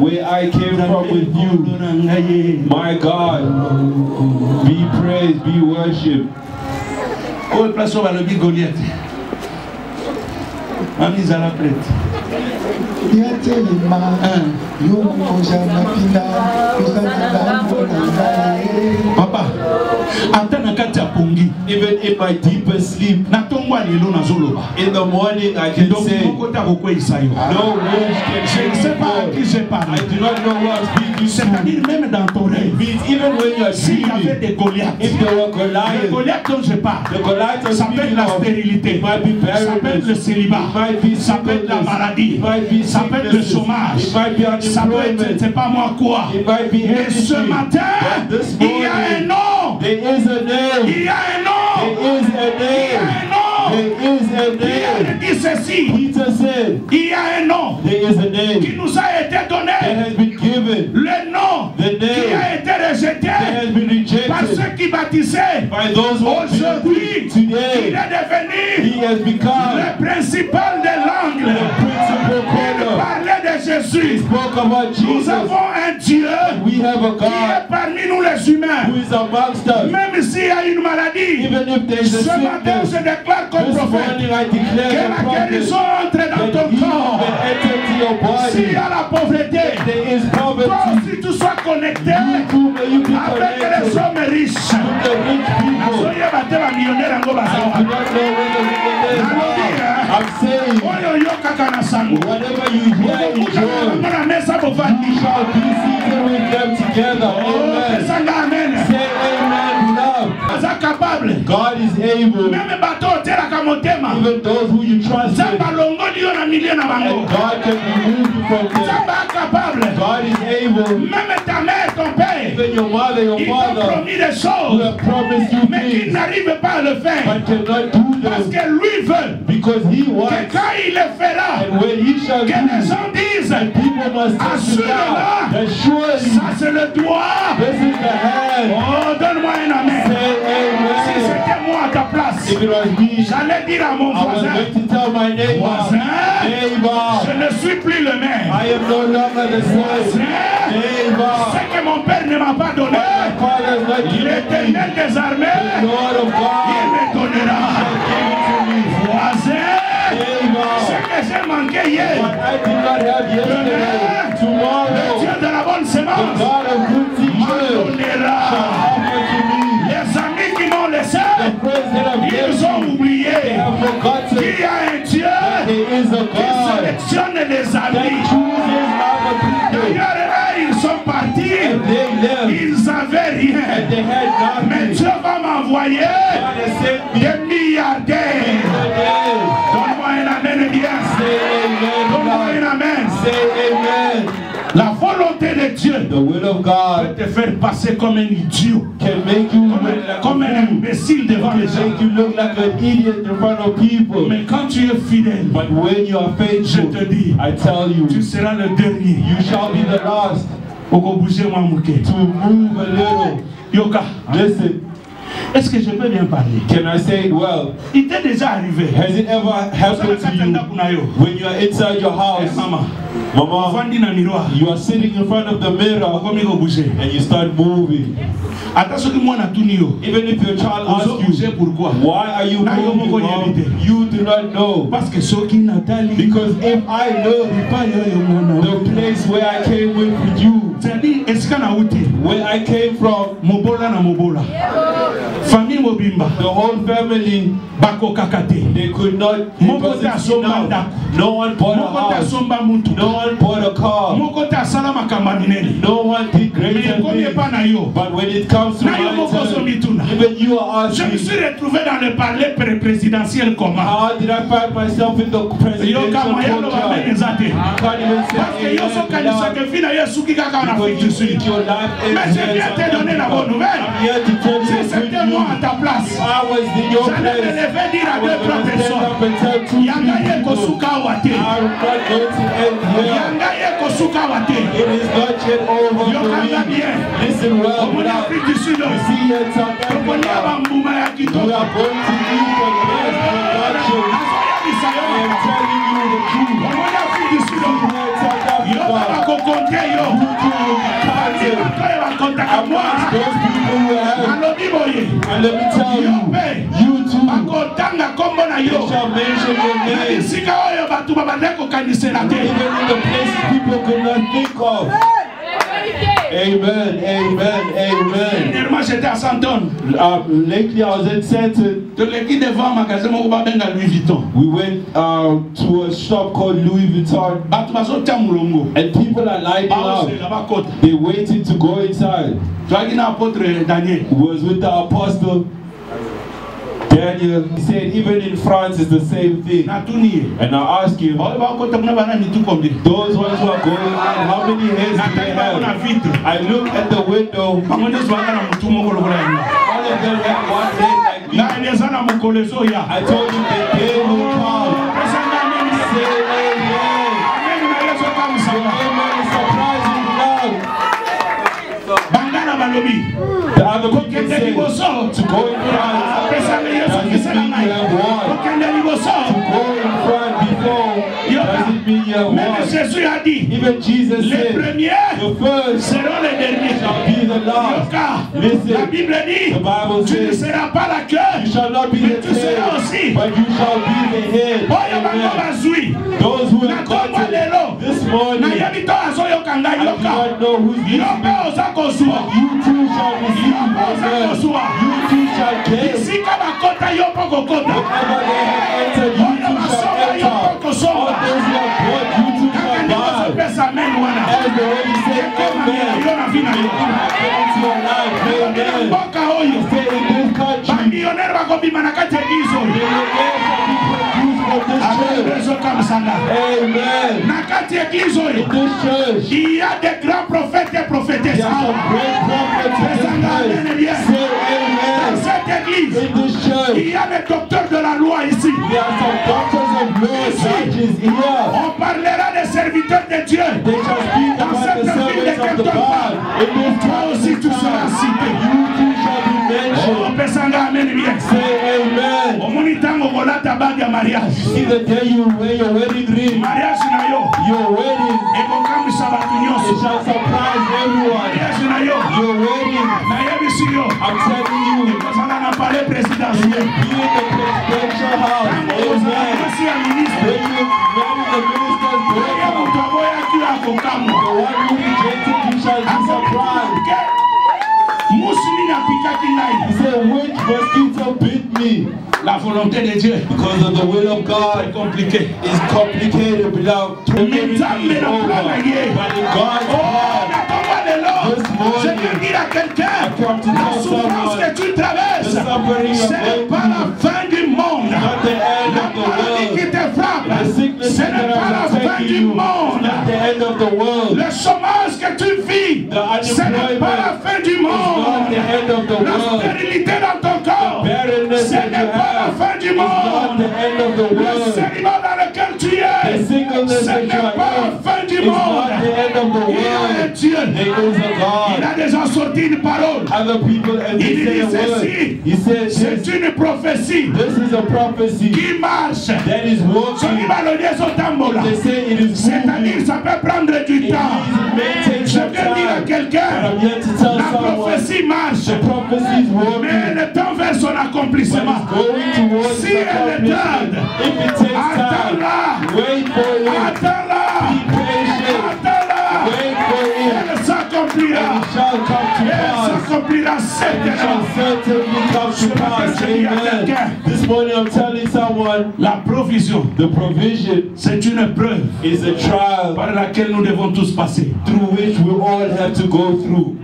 where I came from with you, my God, be praised, be worshipped. Oh, place au balobi Goliath. Mamie Zala prête. Papa, Even in my deepest sleep, in the morning I can say, no words can change me. I do not know who I'm speaking to. Même dans ton rêve, Even when you are s'il y avait dreaming, des Goliaths, if there were le Goliaths, Goliath dont je parle, the Goliaths are ça peut être speaking la of, stérilité, it might be ça peut être le barrenness, célibat, it might be ça peut être la singleness, maladie, it might be ça peut être le sicknesses, chômage, it might be ça peut être, unemployment, c'est pas moi quoi. it might be Mais ce anything. matin, But this il y a un morning, nom, there is a name. il y a un nom, There is a il y a name. un nom. There is a Pierre name. dit ceci, Peter said, il y a un nom there is a qui name nous a été that donné, has been given, le nom the qui a name été rejeté that has been par rejected ceux qui baptisaient. by those who are Aujourd'hui, il today. est devenu He has become le principal de l'angle. the principal Il corner. parlait de He Jésus. spoke about Nous Jesus. avons un Dieu We have a qui est God parmi nous les humains. who is amongst us. Même s'il y a une maladie, Even if there is a ce matin je sickness, déclare comme this prophète morning I que declare la the prophet guérison entre dans that ton he corps. will enter into your S'il y body. a la pauvreté, There is toi poverty. aussi tu sois connecté You too, may you be avec les connected hommes riches. with the rich people. Soyez battus la millionnaire en I do not know where the millionaires are. I'm saying, oyo yokaka na sango. whatever you hear in joy, Na mesa bovandi. you shall be seated with them together. Amen. Pesanga amen. Say amen, love. Aza capable. God is able, Même bato otelaka motema. even those who you trust in, Nzambe alongoli yo na milieu na bango. and God can remove you from them. Nzambe capable. God is able, Même ta mère, ton père, even your mother, your ils t'ont father, promis des who choses, have promised you mais qu'ils things, n'arrivent pas à le faire. but cannot do Parce them que lui veut because He que wants. quand il le fera, And when He shall que les do, gens disent, and people must testify that surely ça c'est le doigt. this is the hand. Oh, donne-moi un amen. Say Si amen. c'était moi à ta place, If it was me, j'allais dire à mon I was voisin, going to tell my neighbor, voisin, je neighbor, ne suis plus le même. I am no longer the same. Voisin, Neighbor, ce que mon père ne m'a pas donné, my father has not given me. l'éternel des armées, Lord of il God, me donnera. give it to me. Voisin, ce Neighbor, que j'ai manqué hier, what I did not have yesterday, le tomorrow, Dieu de la bonne the semence God of good me teachers shall donnera. offer to me. Les amis qui m'ont laissé, The friends that have ils left ont me, oublié they have forgotten qu'il y a un Dieu there is a qui God sélectionne les that amis. chooses other people. D'ailleurs, là, ils sont partis, And they left, ils n'avaient and rien. they had Mais nothing. Dieu va m'envoyer God has sent me des milliardaires. today. Donne-moi un amen bien. Say amen, Donne-moi God. un amen. Say amen. La volonté de Dieu The will of God peut te faire passer comme un idiot, can make you look like comme un a fool, imbécile devant les can gens. make you look like an idiot in front of people. Mais quand tu es fidèle, But when you are je faithful, te dis, I tell tu you, seras le dernier. you shall be the last Oko bouger moi mouké. to move a little. Yoka, Listen, est-ce que je peux bien parler? can I say it well? Il t'est déjà arrivé. Has it ever happened to you when you are inside your house, Maman, Mama, vandi na miroir. you are sitting in front of the mirror Comme il bouger. and you start moving? Attention que moi na tout nio. Even if your child Ozo asks bouger you, pourquoi? why are you Na yo moving, moko Mom? yebite. You do not know. Parce que ceux qui Nathalie, Because if I know pas yo yo mona. the place where I came with you, C'est-à-dire, est-ce qu'on a outé? where I came from, Mobola na mobola. Famille mobimba. the whole family, Bako kakate. they could not, it Moko wasn't ta somba enough. ndako. No one bought a Moko ta house. somba muntu. No one bought a car. Moko ta salama kamba minene. No one did greater Mais comme things. pas na yo. But when it comes to Na yo my moko so turn, mituna. Even you are Je me asking, suis retrouvé dans le palais présidentiel comment? how did I find myself in the presidential courtyard? Parce I can't even que say yo so kanisa que fina yesu ki kaka en Afrique du Sud. your life Mais je viens te donner la bonne nouvelle. I'm here to tell you Si the good c'était moi à news. ta place, If I was in your j'allais me place, lever dire à I deux, was trois going to stand personnes. up and tell two, Yanga ye three people, kosuka wate. I'm not going to end here. Yanga ye kosuka wate. It is not yet over Yo for kanga me. bien. Listen well, Au now. Afrique du Sud. You see here in South Tokolia Africa, bambuma ya we kitoko. are going to eat the best production. Nazoya I bisayo. am telling you the truth. Au Afrique du Sud. Here in South Yo baba Africa, kokonte yo. you two will be counted Bakoye bakontaka amongst moi. those people who have. Alobi boye. And let me tell you, you too Bakotanga kombo na yo. shall mention your Na name. bisika oyo bato babande kokanisela te. Even in the places people could not think of. Amen, amen, amen. Dernièrement, j'étais à Santon. Lately I was in Santon. De l'équipe devant un magasin moko babenga Louis Vuitton. We went to a shop called Louis Vuitton. Bato bazotia mulongo. And people are lining up. Baosela bakota. They waited to go inside. Twaki na apôtre Daniel. Was with the apostle Daniel. He said even in France it's the same thing. Natuni. And I asked him, Oyo bakota kuna bana mitu combien? those ones who are going in, how many heads do they Nataki na have? vitre. I looked at the window. Bango ndezo bana na mutu moko lokola yango. All of them had one head like me. Na eleza na mukolezo ya. I told you the day will come. Pesa ngani ni Say amen. Amen na yeso kama Your sana. amen is surprising loud. Bangana balobi. The other people Kokende say liboso. to go in front. Pesa na yeso Does it kisela mean you have ngai. won? Kokende liboso. Go in front before. Does it mean you have Même won? Jésus a dit, Even Jesus les said, premiers the first seront les derniers. shall be the last. Yoka, Listen, la Bible dit, the Bible tu ne says, seras pas la queue, you shall not be mais the tu seras tail, aussi. but you shall be the head. Oyo bango Amen. bazwi. Those who Na have tomba gotten lelo. this Na morning, yebi to azoyoka ngai I do yoka. not know who's Yo listening. pe oza kozwa. You too shall receive. Oza Amen. kozwa. You too shall gain. Isika bakota yo po kokota. Whatever they have entered, you Oyo too shall basomba yo po enter. All kosomba. those who have bought, you too Kaka shall ndi buy. bazopesa amen wana. As the way you say amen, Yo na vina it yo. will happen into your life. Amen. Mboka oyo. Say in this country, Bamillionnaire bakobima na kati ya eglise oyo. millionaires shall be produced from this church. Abezo kama sana. Amen. Na kati ya eglise oyo. In this church, Il y a des grands prophètes et prophétesses. there are some great prophets in this place. Say Dans amen. cette église, In this church, il y a des docteurs de la loi ici. there are some doctors of law, judges here. On parlera des serviteurs de Dieu. They shall speak about the servants of the God. In this Toi aussi, tu seras cité. you too shall be mentioned. On peut s'en amen bien. Say amen. Au moni tango kolata bague ya mariage. See the day you wear your wedding ring, Mariage na yo. your wedding, Ekokamwisa bato it nyonso. shall surprise everyone. Mariage na yo. Your wedding, Nayebisi yo. I'm telling you, Ekozala na palais présidentiel. be in the presidential house. Tango kozala Amen. mwasi ya ministre. When you marry the minister's Oyo daughter, moto aboyaki akokamwa. the one who rejected you shall be surprised. Musi nini apikaki He ngai? said, which mosquito bit me? La volonté de Dieu. Because of the will of C'est God compliqué. is complicated without everything is over. But in God's Oh, plan, natomba lelo. This morning, Je veux dire à quelqu'un, I come to la tell souffrance someone, que tu traverses, the suffering ce you're n'est going pas la through, fin du monde. not the end La of the maladie qui world. te frappe, The sickness ce that n'est pas la has fin taken du you, monde. not the end of the world. Le chômage que tu vis, The ce n'est pas la fin du It's not monde. the end of the La world. stérilité dans ton corps, Barrenness ce that n'est you pas la have fin du is not monde. the end of the Le world. célibat dans lequel tu es, The singleness ce that n'est you are pas la in fin du is monde. not the end of the Il y a un world. Dieu. There is a Il God. a déjà sorti une parole. Other people and they Il say a dit word. ceci. He said C'est this. une prophétie This is a prophecy qui marche. that is Soki working. balonye zotambola. They say it is C'est-à-dire moving. ça peut prendre du It temps. may take Je some viens dire à time. But quelqu'un, I'm here to tell la someone prophétie marche. the prophecy is Mais working. le temps vers son But accomplissement. it's going towards Si the elle accomplishment. tarde, If it takes time, attends-la. wait for it. Attends-la. Be patient. Attends-la. Wait for it. Elle s'accomplira. And it shall come to Elle pass. s'accomplira It certainement. shall certainly come to pass. Amen. This morning I'm telling someone La provision, the provision c'est une épreuve is a trial par laquelle nous devons tous passer. through which we all have to go through.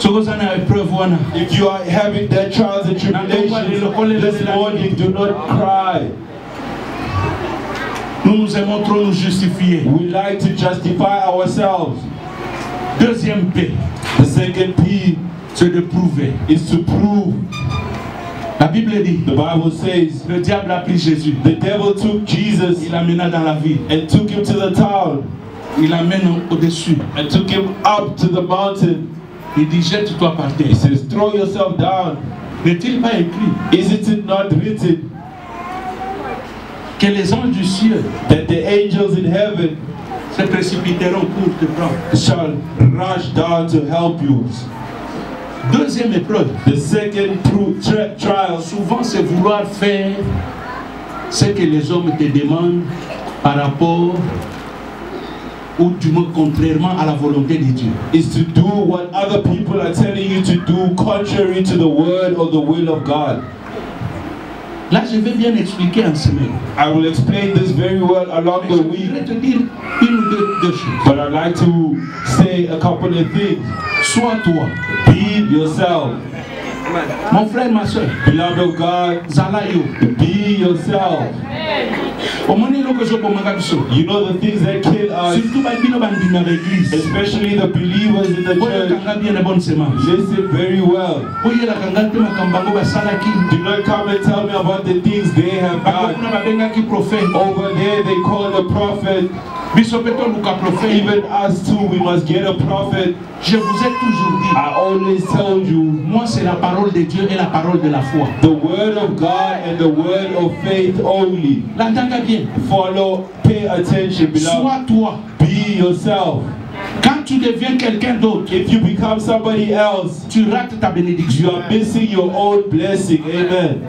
If you are having that trials and tribulations this morning, do not cry. Nous aimons trop nous justifier. We like to justify ourselves. Deuxième P. The second P, c'est de prouver. Is to prove. La Bible dit, the Bible says, le diable a pris Jésus. The devil took Jesus, il l'amena dans la ville, and took him to the town. Il l'amène au-dessus, and took him up to the mountain. Il dit, jette-toi par terre. He says, throw yourself down. N'est-il pas écrit? Is it not written que les anges du ciel, that the angels in heaven, se précipiteront pour te prendre, shall rush down to help you? Deuxième épreuve, the second trial, souvent c'est vouloir faire ce que les hommes te demandent par rapport ou du moins contrairement à la volonté de Dieu. Is to do what other people are telling you to do contrary to the word or the will of God. Là, je vais bien expliquer en semaine. I will explain this very well along the week. Je vais te dire une ou deux choses. But I'd like to say a couple of things. Sois toi. Be yourself. Mon frère, ma soeur. Beloved of God, Zalayo. Be yourself. You know the things that kill us, especially the believers in the church. Listen very well. Do not come and tell me about the things they have done. Over there they call the prophet. Even us too, we must get a prophet. Je vous ai toujours dit, I always told you, moi c'est la parole de Dieu et la parole de la foi. The word of God and the word of faith only. L'entends bien. Follow, pay attention, beloved. Sois toi. Be yourself. Quand tu deviens quelqu'un d'autre, if you become somebody else, tu rates ta bénédiction. You are missing your own blessing. Amen.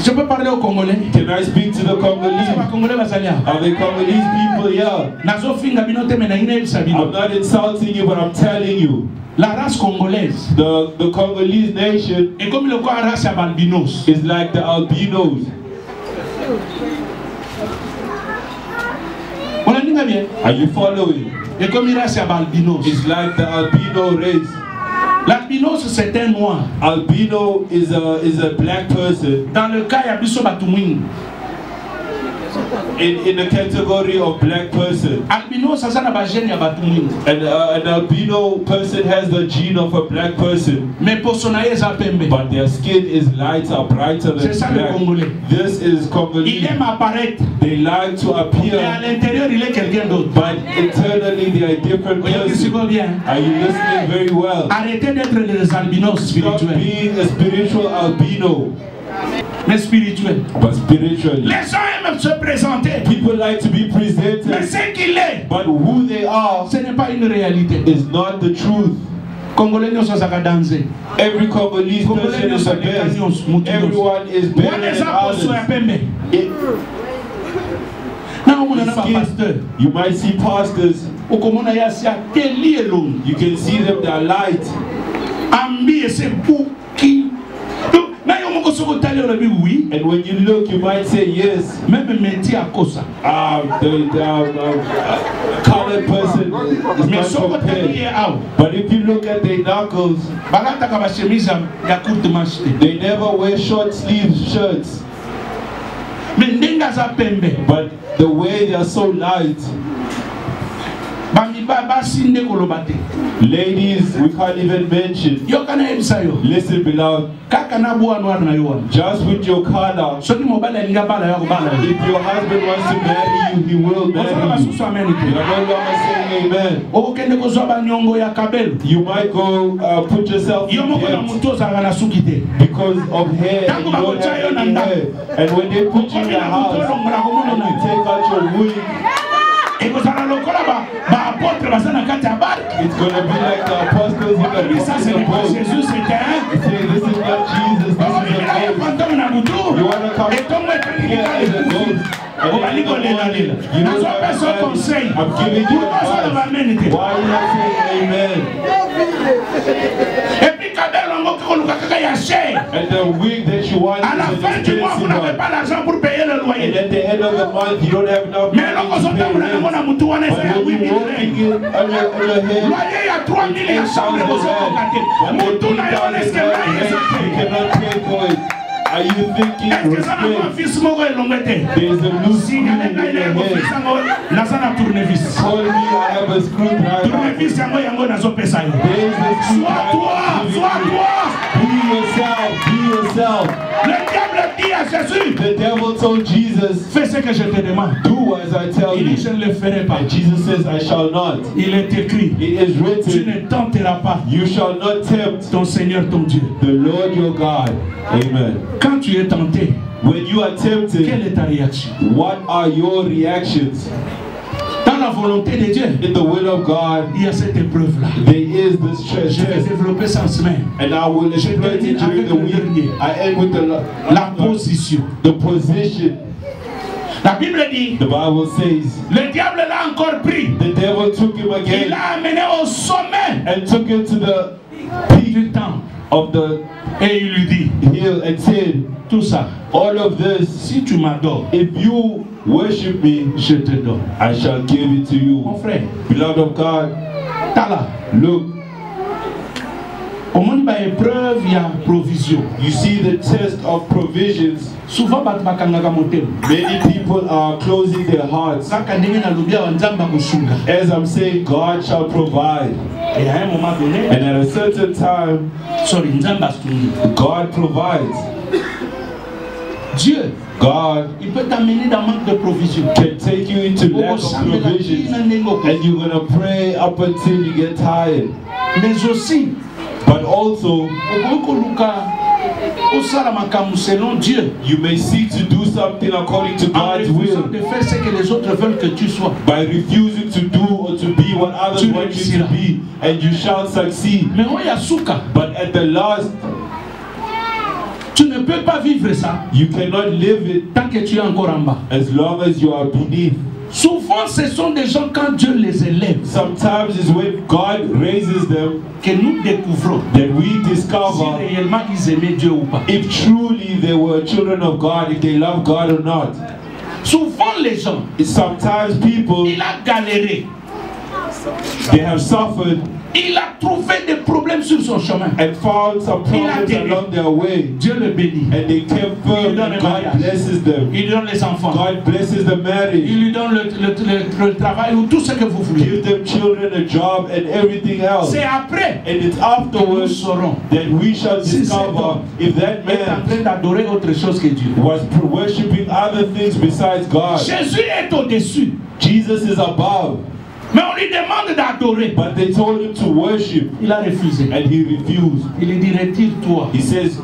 Je peux parler aux Congolais. Can I speak to the Congolese? Are they Congolese people here? I'm not insulting you, but I'm telling you. La race congolaise, the Congolese nation, is like the albinos. Are you following? It's like the albino race. L'albinos c'est un noir. Albino is a black person. Dans le cas ya biso batumwingi. In the category of black person. Albino sasa na ba gene ya batumwingi. An albino person has the gene of a black person. Mais poso na eza pembe. But their skin is lighter, brighter than black. This is Congolese. Il aime apparaître. They like to appear. Mais à l'intérieur il est quelqu'un d'autre. But internally they are different persons. Are you listening very well? Arrêtez d'être les albinos spirituels. Stop being a spiritual albino. Mais spirituel. But spiritually. Les gens aiment se présenter. People like to be presented. Mais ce qu'il est. But who they are. Ce n'est pas une réalité. Is not the truth. Congolais ne sont pas dansés. Every Congolese person is the best. Everyone is better than others. You might see pastors. You can see them, they are light. And when you look, you might say yes. Colored person is not compared. But if you look at their knuckles, they never wear short sleeve shirts. But the way they are so light. Ladies, we can't even mention. Listen, beloved. Just with your color, if your husband wants to marry you, he will marry you. You are no longer saying amen. You might go put yourself in debt because of hair and you don't have any hair. And when they put you in the house and you take out your wig, it's going to be like the apostles in the boat. They say, this is not Jesus, this is a ghost. You want to come here as a ghost? You know what I'm saying? I'm giving you advice. Why are you not saying amen? And the wig that you want à la fin du mois, vous n'avez pas l'argent pour payer le and loyer. at the end of the month, you don't have enough Mais là, money to pay rent. But when you're working it on your head, loyer, il y a 3 000 et chambre, vous you cannot pay for it. Are you thinking respect? There's a loose screw in your head. Call me, I have a screwdriver. There's a screwdriver. Be yourself. The devil told Jesus, fais ce que je te demande. do as I tell Il you. dit, je ne le ferai pas. And Jesus says, I shall not. Il est écrit, It is tu written, ne tenteras pas you shall not tempt ton Seigneur, ton Dieu. the Lord your God. Amen. Quand tu es tenté, When you are tempted, quelle est ta réaction? what are your reactions? Dans la volonté de Dieu, In the will of God, il y a cette épreuve-là. there is this Je vais test. développer ça en semaine. And I will explain it during the week. I end with La position. the position. La Bible dit, The Bible says, le diable l'a encore pris. the devil took him Il again l'a amené au sommet and took him to the du temple. of the Et il lui dit, hill and said, tout ça, all of this, si tu m'adores, if you worship me, je te donne. I shall give it to Mon you. frère, Beloved of God, t'as là. look, Au monde de l'épreuve, il y a provision. you see the test of provisions. Souvent, Many people are closing their hearts. As I'm saying, God shall provide. Et à un moment donné, And at a certain time, God provides. Dieu, God il peut t'amener dans manque de provision. can take you into lack of provisions. And you're going to pray up until you get tired. Mais aussi, But also, selon Dieu, you may seek to do something according to en God's refusant will de faire ce que les autres veulent que tu sois. by refusing to do or to be what others Tu want you to réussiras. be, and you shall succeed. Mais on y a souka. But at the last, Tu ne peux pas vivre ça you cannot live it tant que tu es encore en bas. as long as you are beneath. Souvent, ce sont des gens, quand Dieu les élève, Sometimes it's when God raises them que nous découvrons that we si discover réellement ils aimaient Dieu ou pas. if truly they were children of God, if they love God or not. Souvent, les gens, Sometimes people, il a galéré, they have suffered il a trouvé des problèmes sur son chemin. and found some problems along their way, Dieu le bénit. and they kept firm, and God blesses them. Il lui donne les enfants. God blesses the Il marriage, lui donne le travail ou tout ce que vous voulez. give them children, a job, and everything else. C'est après And it's que nous afterwards saurons that we shall Si discover if that est en man train d'adorer autre chose que Dieu. was worshipping other things besides God. Jésus est au-dessus. Jesus is above, Mais on lui demande d'adorer. but they told him to worship, Il a refusé. and he refused. Il lui dit, retire-toi. He says,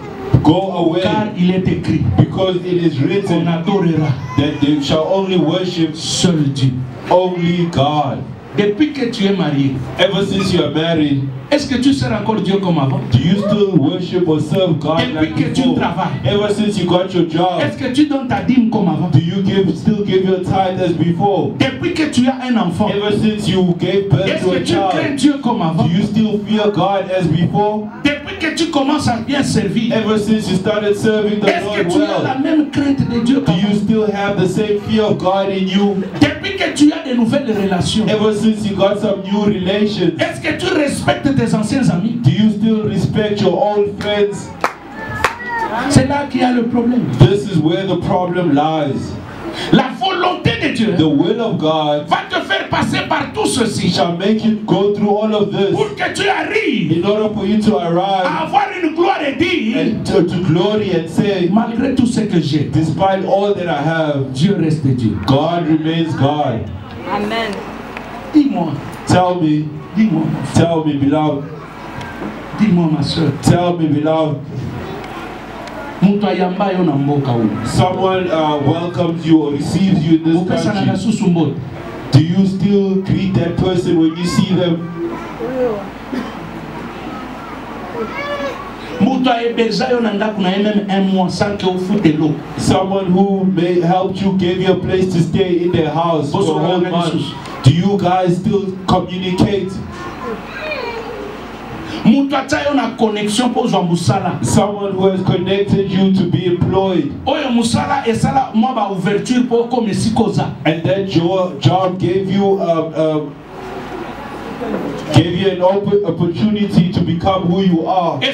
go away, Car il est écrit because it is qu'on written adorera that they shall only worship seul Dieu. only God. Depuis que tu es marié, Ever since you are married, est-ce que tu sers encore Dieu comme avant? do you still worship or serve God Depuis like que tu before? travailles, Ever since you got your job, est-ce que tu donnes ta dîme comme avant? do you still give your tithe as before? Depuis que tu as un enfant, Ever since you gave birth est-ce to que a tu crains child, Dieu comme avant? do you still fear God as before? Depuis que tu commences à bien servir, Ever since you started serving the est-ce que Lord tu as la well, même crainte de Dieu do qu'avant? you still have the same fear of God in you? Depuis que tu as de nouvelles relations, Ever since you got some new relations, est-ce que tu respectes tes anciens amis? do you still respect your old friends? C'est là qu'il y a le problème. This is where the problem lies. La volonté de Dieu The will of God va te faire passer par tout ceci shall make you go through all of this pour que tu arrives in order for you to à arrive avoir une gloire et dire, and to glory and say, malgré tout ce que j'ai, despite all that I have, Dieu reste Dieu. God remains God. Amen. Dis-moi, Tell me, beloved, dis-moi ma soeur, tell me, beloved, mutu ayamba yo na mboka huu. someone welcomes you or receives you in this Upesa na country. susu mbote. Do you still greet that person when you see them? Mutu ayebeza yo na ndaku na ye même un mois sans que ufute l'eau. Someone who may help you, gave you a place to stay in their house for a whole month. Do you guys still communicate? Someone who has connected you to be employed. And that job gave you an open opportunity to become who you are. Do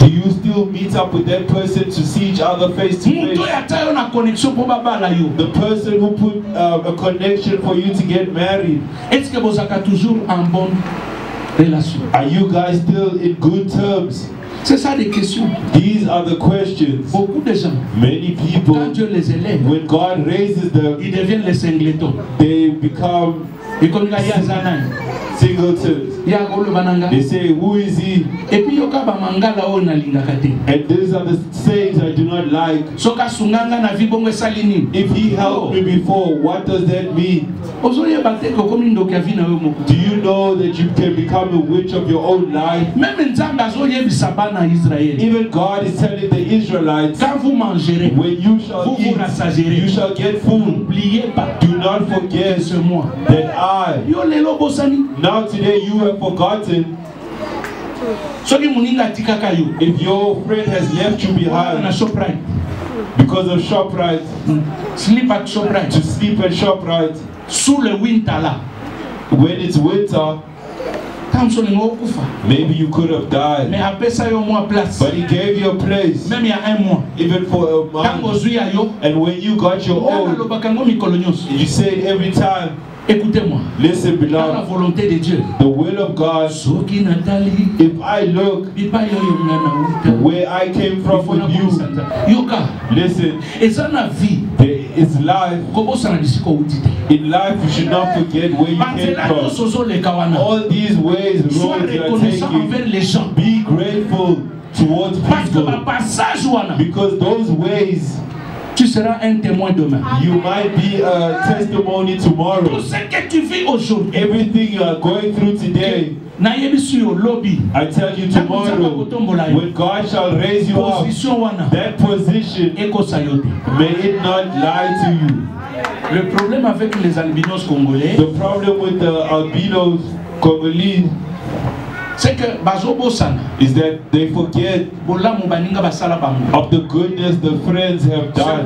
you still meet up with that person to see each other face to face? The person who put a connection for you to get married. Are you guys still in good terms? These are the questions. Many people, when God raises them, they become singletons. They say, who is he? And these are the sayings I do not like. If he helped me before, what does that mean? Do you know that you can become a witch of your own life? Even God is telling the Israelites, when you shall eat, you shall get food. Do not forget that I. Now today you have forgotten. If your friend has left you behind because of ShopRite, sleep at ShopRite, to sleep at ShopRite, when it's winter, maybe you could have died, but he gave you a place, even for a month. And when you got your own, you say it every time. Écoutez-moi. Listen, beloved. Dans la volonté de Dieu. The will of God. If I look where I came from with you, listen. It's life. In life, you should not forget where you came from. All these ways, roads you are taking. Be grateful towards people. Because those ways, tu seras un témoin demain. You might be a testimony tomorrow. Tout ce que tu vis aujourd'hui, everything you are going through today, I tell you tomorrow, when God shall raise you up, that position, may it not lie to you. Le problème avec les albinos congolais, the problem with the albinos Congolese, c'est que is that they forget of the goodness the friends have done.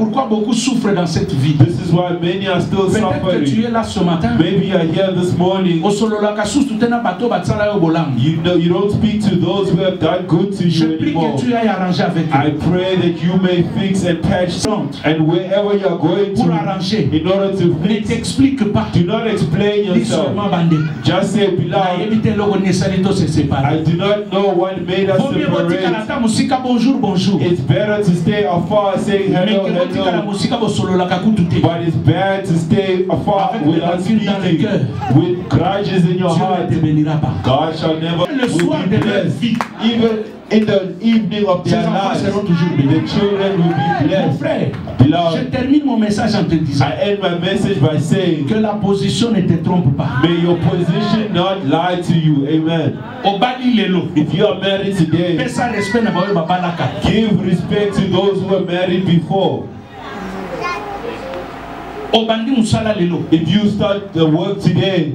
This is why many are still suffering. Maybe you are here this morning. You don't speak to those who have done good to you anymore. I pray that you may fix and patch, and wherever you are going to, in order to fix, do not explain yourself. Just say, beloved, I do not know what made us separate. It's better to stay afar saying hello, hello. But it's bad to stay afar without speaking, with grudges in your heart. God shall never will be blessed. Even in the evening of their lives, the children will be blessed. Je termine mon message en te disant, I end my message by saying, que la position ne te trompe pas. May your position not lie to you. Amen. If you are married today, give respect to those who are married before. If you start the work today,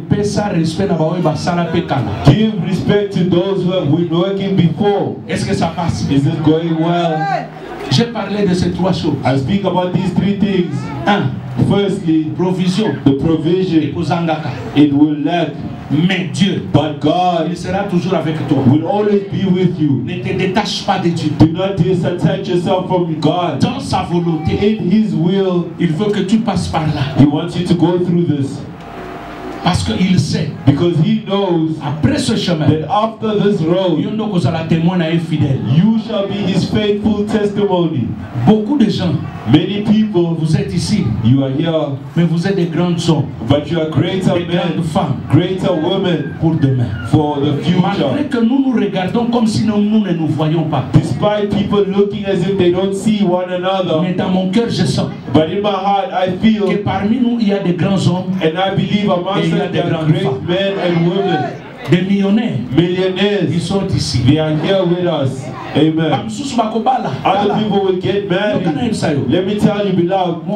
give respect to those who have been working before. Is this going well? J'ai parlé de ces trois choses. I speak about these three things. Firstly, provision. The provision. It will lack. Mais Dieu, but God, il sera toujours avec toi. Will always be with you. Ne te détache pas de Dieu. Do not disattach yourself from God. Dans sa volonté, in His will, il veut que tu passes par là. He wants you to go through this. Parce qu'il sait, because He knows, après ce chemin, that after this road, you shall be His faithful testimony. Beaucoup de gens, many people, vous êtes ici, you are here, mais vous êtes des grands hommes, but you are greater men, femmes, greater women, pour demain, for the future. Malgré que nous nous regardons comme si nous ne nous voyons pas. Despite people looking as if they don't see one another, mais dans mon cœur je sens, but in my heart I feel, que parmi nous il y a des grands hommes, and I believe amongst us there are great men and women. Des millionnaires, ils sont ici. They are here with us. Amen. Other people will get married. Let me tell you, beloved,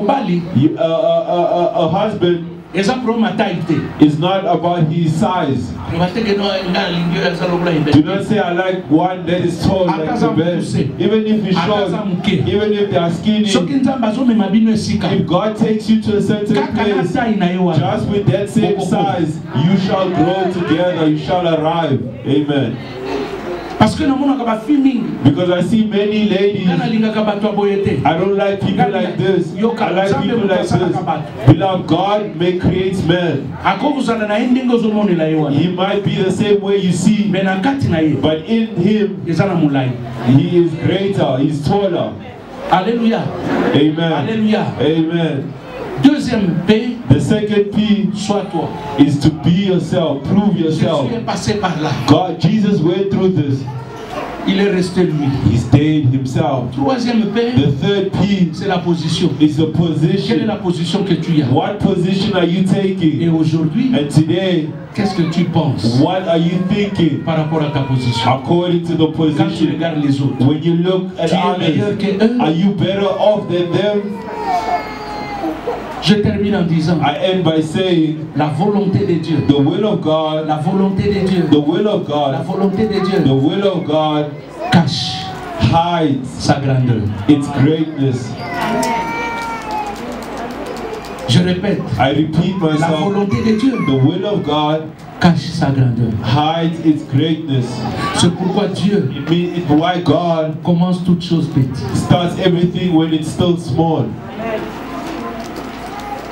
a husband It's not about his size. Do not say I like one that is tall like the best. Even if he's short, even if they are skinny. If God takes you to a certain place, just with that same size, you shall grow together, you shall arrive. Amen. Because I see many ladies. I don't like people like this. I like people like this. Beloved, God may create men. He might be the same way you see, but in him, he is greater, he's taller. Alléluia. Amen. Alléluia. Amen. Deuxième P, the second P, sois toi, is to be yourself, prove yourself. Jésus est passé par là. God, Jesus went through this. Il est resté lui. He stayed himself. Troisième P, the third P, c'est la position. Is the position. Quelle est la position que tu as? What position are you taking? Et aujourd'hui, and today, qu'est-ce que tu penses? What are you thinking? Par rapport à ta position. According to the position. Quand tu regardes les autres, when you look at others, are you better off than them? Je termine en disant, I end by saying, la volonté de Dieu, the will of God, la volonté de Dieu, the will of God, la volonté de Dieu, the will of God cache, hides sa grandeur, its greatness. Je répète, I repeat myself, la volonté de Dieu, the will of God cache sa grandeur, hides its greatness. C'est pourquoi Dieu, why God commence toutes choses petites, starts everything when it's still small.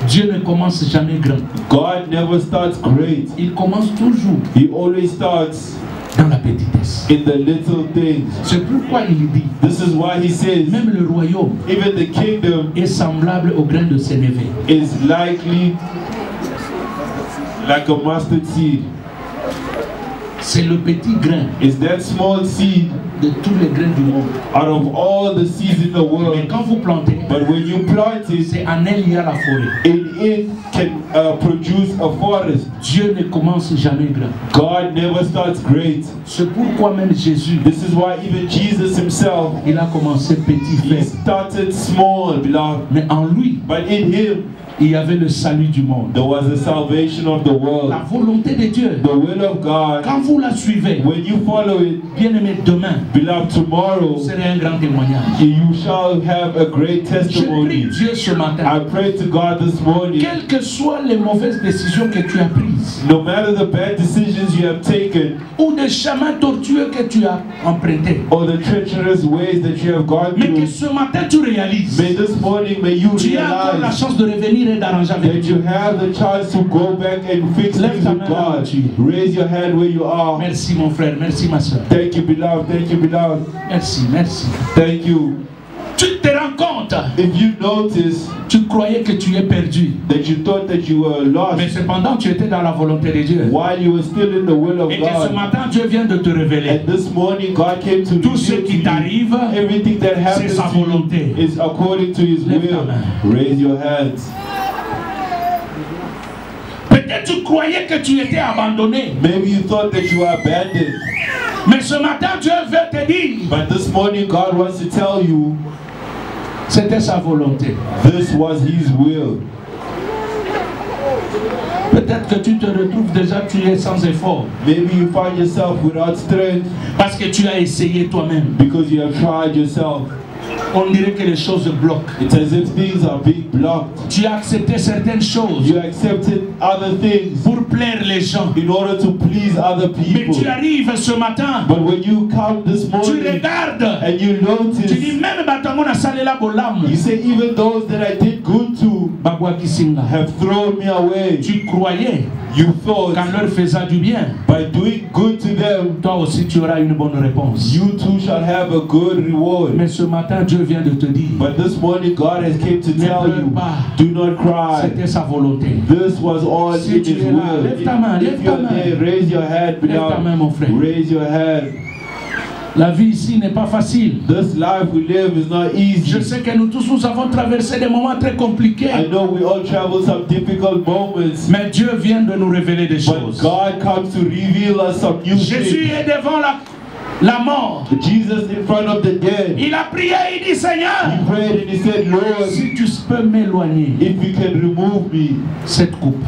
Dieu ne commence jamais grand. God never starts great. Il commence toujours. He always starts dans la petitesse. In the little things. C'est pourquoi il dit. This is why he says. Même le royaume. Even the kingdom est semblable au grain de sénévé. Is likely like a mustard seed. C'est le petit grain. Is that small seed de tous les grains du monde. Out of all the seeds in the world. Mais quand vous plantez, but when you plant it, c'est en elle il y a la forêt. It can produce a forest. Dieu ne commence jamais grand. God never starts great. C'est pourquoi même Jésus. This is why even Jesus himself. Il a commencé petit. He started small, beloved. Mais en lui. But in him. Il y avait le salut du monde. There was the salvation of the world. La volonté de Dieu. The will of God. Quand vous la suivez. When you follow it. Bien-aimé, demain. Beloved, tomorrow. Vous serez un grand témoignage. You shall have a great testimony. Je prie Dieu ce matin. I pray to God this morning. Quelles que soient les mauvaises décisions que tu as prises. No matter the bad decisions you have taken. Ou des chemins tortueux que tu as empruntés. Or the treacherous ways that you have gone through. Mais que ce matin tu réalises. May this morning may you tu as encore la chance de revenir et d'arranger avec Dieu. You have the chance to go back and fix things with God. Raise your hand where you are. Merci mon frère, merci ma soeur. Thank you, beloved. Thank you, beloved. Merci, merci. Thank you. Tu te rends compte? If you notice, tu croyais que tu es perdu. That you thought that you were lost. Mais cependant, tu étais dans la volonté de Dieu. While you were still in the will of et God. Et que ce matin, Dieu vient de te révéler. And this morning, God came to tout ce qui t'arrive, everything that happens c'est sa volonté. Is according to His will. Raise your hands. Peut-être tu croyais que tu étais abandonné. Maybe you thought that you were abandoned. Mais ce matin, Dieu veut te dire. But this morning, God wants to tell you. C'était sa volonté. This was His will. Peut-être que tu te retrouves déjà, tu es sans effort. Maybe you find yourself without strength. Parce que tu as essayé toi-même. Because you have tried yourself. On dirait que les choses bloquent. It's as if things are being blocked. Tu as accepté certaines choses. You accepted other things. Pour plaire les gens. In order to please other people. Mais tu arrives ce matin. But when you come this morning. Tu regardes. And you notice. Tu dis même batango na salela bolam. You say even those that I did good to. Bagwa kisinga. Have thrown me away. Tu croyais. You thought. Qu'en leur faisant du bien. By doing good to them. Toi aussi tu auras une bonne réponse. You too shall have a good reward. Mais ce matin Dieu vient de te dire. But this morning God has came to tell you. Do not cry. C'était sa volonté. This was all in His will. Lève ta main, lève ta main. Raise your hand, lève ta main, mon frère. Raise your hand. La vie ici n'est pas facile. This life we live is not easy. Je sais que nous tous nous avons traversé des moments très compliqués. I know we all travel some difficult moments. Mais Dieu vient de nous révéler des choses. But God comes to reveal us some new things. Jésus est devant la mort. Jesus in front front of the dead. Il a prié, il dit Seigneur, He prayed and he said, Lord, si tu peux m'éloigner if you can remove me cette coupe,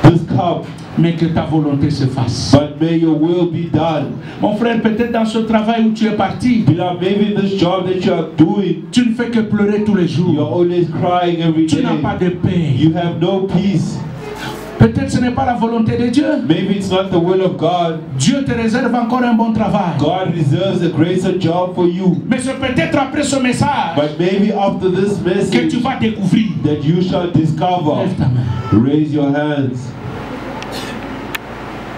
this cup, mais que ta volonté se fasse. but may your will be done. Mon frère, peut-être dans ce travail où tu es parti, Beloved, maybe this job that you are doing, tu ne fais que pleurer tous les you're jours. always crying every Tu n'as pas day. de paix. You have no peace. Peut-être ce n'est pas la volonté de Dieu. Maybe it's not the will of God. Dieu te réserve encore un bon travail. God reserves a greater job for you. Mais c'est peut-être après ce message But maybe after this que tu message vas découvrir. that you shall discover. Lève ta main. Raise your hands.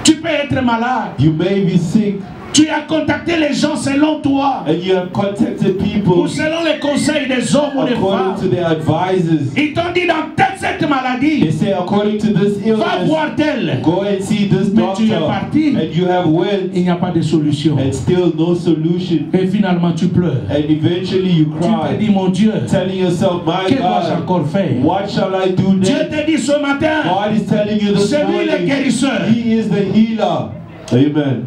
Tu peux être malade. You may be sick Tu as contacté les gens selon toi and you have contacted ou people selon les conseils des hommes ou des according to femmes. their advisors. Ils t'ont dit dans cette They maladie, say according to this va illness, voir tel. go and see this Mais tu es doctor, parti. and you have went Il n'y a pas de solution. and still no solution. Et finalement tu pleures. And eventually you Tu te dis cry, mon Dieu, telling yourself, my que dois-je God, encore faire? what shall I do Dieu next? te dit ce matin, God is telling you this c'est lui le morning, guérisseur. He is the healer. Amen.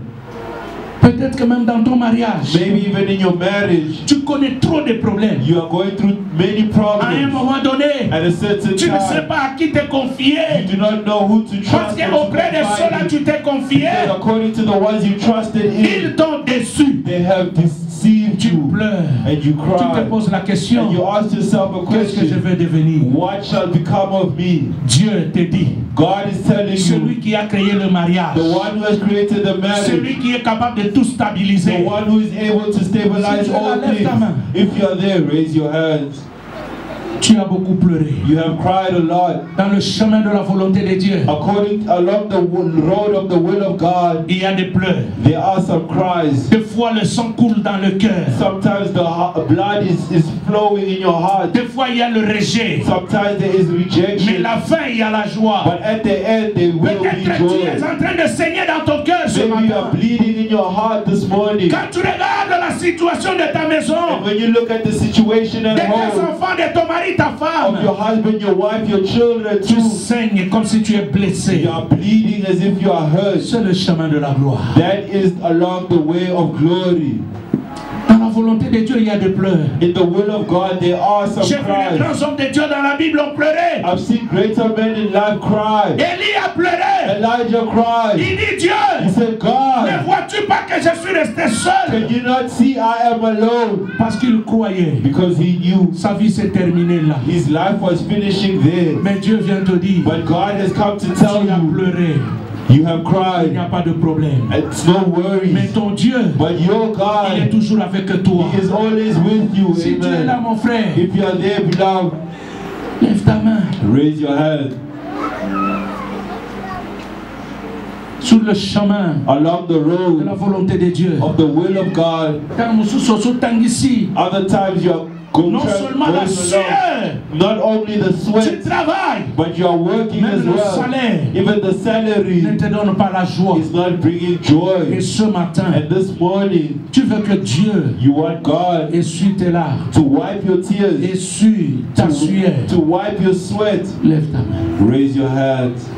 Peut-être que même dans ton mariage, Maybe even in your marriage, tu connais trop de problèmes. you are going through many À un problems. moment donné, At a certain tu ne sais time, pas à qui te confier. you do not know who to Parce trust or to qu'auprès de ceux-là, confide tu in. t'es confié. Because according to the ones you trusted Ils in, t'ont déçu. they have deceived Tu you. pleures. And you Tu te cry. poses la question, And you ask yourself a qu'est-ce que je question. vais devenir? What shall become of me? Dieu te dit, God is telling celui you, qui a créé le mariage, the one who has created the marriage, celui qui est capable de tout the stabiliser. one who is able to stabilize Si tu es là, all lève ta things. main. If you are there, raise your hands. Tu as beaucoup pleuré. You have cried a lot. Dans le chemin de la volonté de Dieu, Along the road of the will of God, il y a des pleurs. there are some cries. Des fois, le sang coule dans le cœur. Sometimes the blood is flowing in your heart. Des fois, il y a le rejet. Sometimes there is Mais rejection. la fin, il y a la joie. But at the end, there will Peut-être be que tu es joy. en train de saigner dans ton cœur ce Maybe you are matin. bleeding in your heart this morning. Quand tu regardes la situation de ta maison, And when you look at the situation de at tes home, enfants, de ton mari, ta of femme, your husband, your wife, your children tu too, saignes comme si tu es blessé. you are bleeding as if you are hurt. C'est le chemin de la gloire. That is along the way of glory. Dans la volonté de Dieu, il y a des pleurs. In the will of God, there are some J'ai vu les cries. grands hommes de Dieu dans la Bible ont pleuré. I've seen greater men in life cry. Élie a pleuré. Elijah cried. Il dit Dieu, He said, ne God, vois-tu pas que je suis resté seul? can you not see I am alone? Parce qu'il croyait. Because he knew Sa vie s'est terminée là. his life was finishing there. Mais Dieu vient te dire, But God has come to tell tu as you, pleuré. you have Il cried. n'y a pas de problème. It's no Mais worries. ton Dieu, But your il est God, toujours avec toi. He is always with you. Si tu es là, Amen. mon frère, If you are there, beloved, lève ta main. raise your hand. Sur le chemin Along the de la road volonté de Dieu. of the will of God, Quand nous sommes ici, other times you are going non seulement la along. sueur, Not only the tu sweat, travailles, but you are working même as le well. salaire Even the ne salary te donne pas la joie. is not bringing Et joy. ce matin, And this morning, tu veux que Dieu you want God essuie tes larmes, to wipe your tears, essuie ta sueur. to wipe your sweat. Lève ta main. Raise your hands.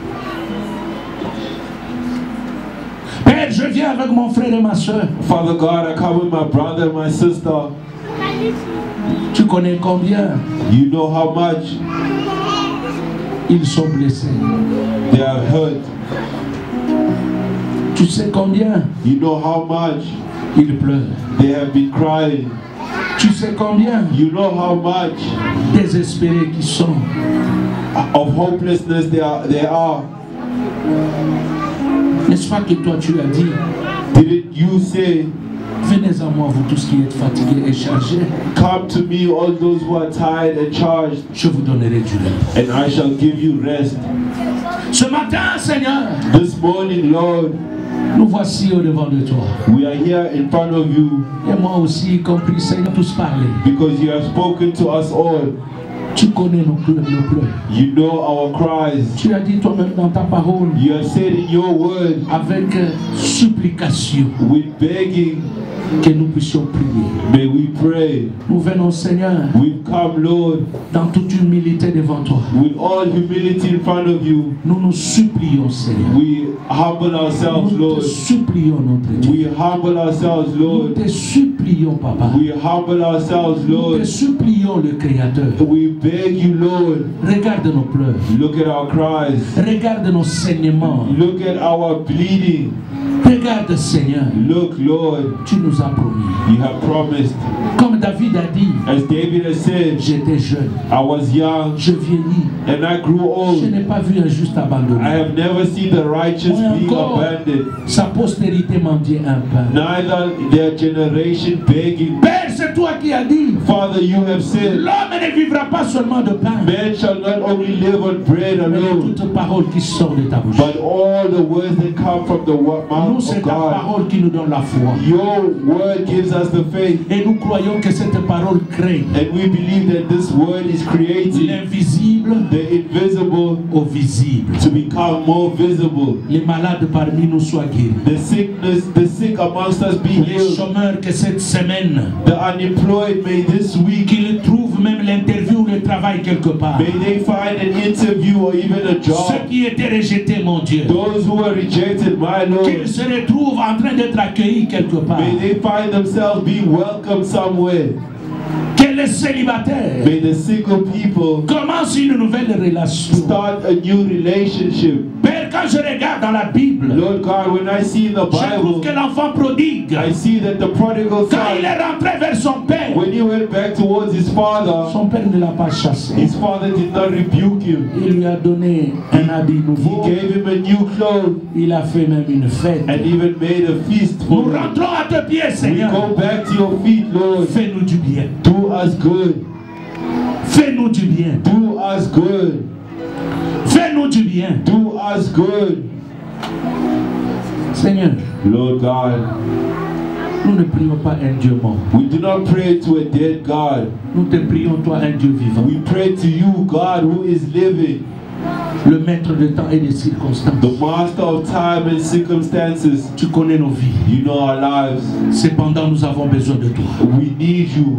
Père, je viens avec mon frère et ma soeur. Father God, I come with my brother and my sister. Tu connais combien You know how much ils sont blessés. they are hurt. Tu sais combien You know how much ils pleurent. they have been crying. Tu sais combien You know how much désespérés qu'ils sont. of hopelessness they are. N'est-ce pas que toi tu as dit, Didn't you say, venez à moi vous tous qui êtes fatigués et chargés, come to me all those who are tired and charged, je vous donnerai du reste. and I shall give you rest. Ce matin, Seigneur, This morning, Lord, nous voici au devant de toi. we are here in front of you Et moi aussi, y compris, Seigneur, tous parler. because you have spoken to us all. Tu connais nos pleurs, nos pleurs. You know our cries. Tu as dit toi-même dans ta parole, You have said in your word, avec supplication, with begging, Que nous puissions prier. May we pray. Nous venons, Seigneur, We've come, Lord, dans toute humilité devant toi. with all humility in front of you. Nous nous supplions, Seigneur. We humble ourselves, Nous Lord. te supplions, notre Dieu. We humble ourselves, Nous Lord. te supplions, Papa. We humble ourselves, Nous te Lord. supplions, le Créateur. We beg you, Lord. Regarde nos pleurs. Look at our cries. Regarde nos saignements. Look at our bleeding. Regarde, Seigneur. Look, Lord. Tu nous as promis. You have promised. Comme David a dit, As David has said, j'étais jeune, I was young je vieillis, and I grew je old. n'ai pas vu un juste I abandonné. have never seen the righteous being abandoned. Sa postérité mendiait un pain. Neither their generation begging. Père, c'est toi qui as dit, Father, you have said, l'homme ne vivra pas seulement de pain, man shall not only live on bread mais de alone, toute parole qui sort de ta bouche. but all the words that come from the Nous, mouth c'est of ta God. parole qui nous donne la foi. Your word gives us the faith, Et nous croyons que cette parole crée and we believe that this word is creating l'invisible the invisible au visible. to become more visible. Les malades parmi nous soient guéris. The sick amongst us be Les healed. chômeurs que cette semaine, The unemployed may this week, qu'ils trouvent même l'interview ou le travail quelque part. may they find an interview or even a Ceux job. qui étaient rejetés, mon Dieu, Those who are rejected, my Lord, qu'ils se retrouvent en train d'être accueillis quelque part. may they find themselves being welcomed somewhere. Que les célibataires May the single people commencent une nouvelle relation. start a new relationship. Père, quand je regarde dans la Bible, Lord God, when I see in the je trouve Bible, que l'enfant prodigue, I see that the prodigal quand il est son, rentré vers son père, when he went back towards his father, son père ne l'a pas chassé. his father did not rebuke him. Il lui a donné un habit He nouveau. gave him a new clothes Il a fait même une fête. and even made a feast Nous for him. rentrons à tes pieds, We Seigneur. go back to your feet, Lord. Fais-nous du bien. Do us good. Fais-nous du bien. Do us good. Fais-nous du bien. Do us good. Seigneur, Lord God, nous ne prions pas un Dieu mort. we do not pray to a dead God. Nous te prions, toi, un Dieu vivant. We pray to you, God, who is living, Le maître de temps et des circonstances. the master of time and circumstances. Tu connais nos vies. You know our lives. Cependant, nous avons besoin de toi. We need you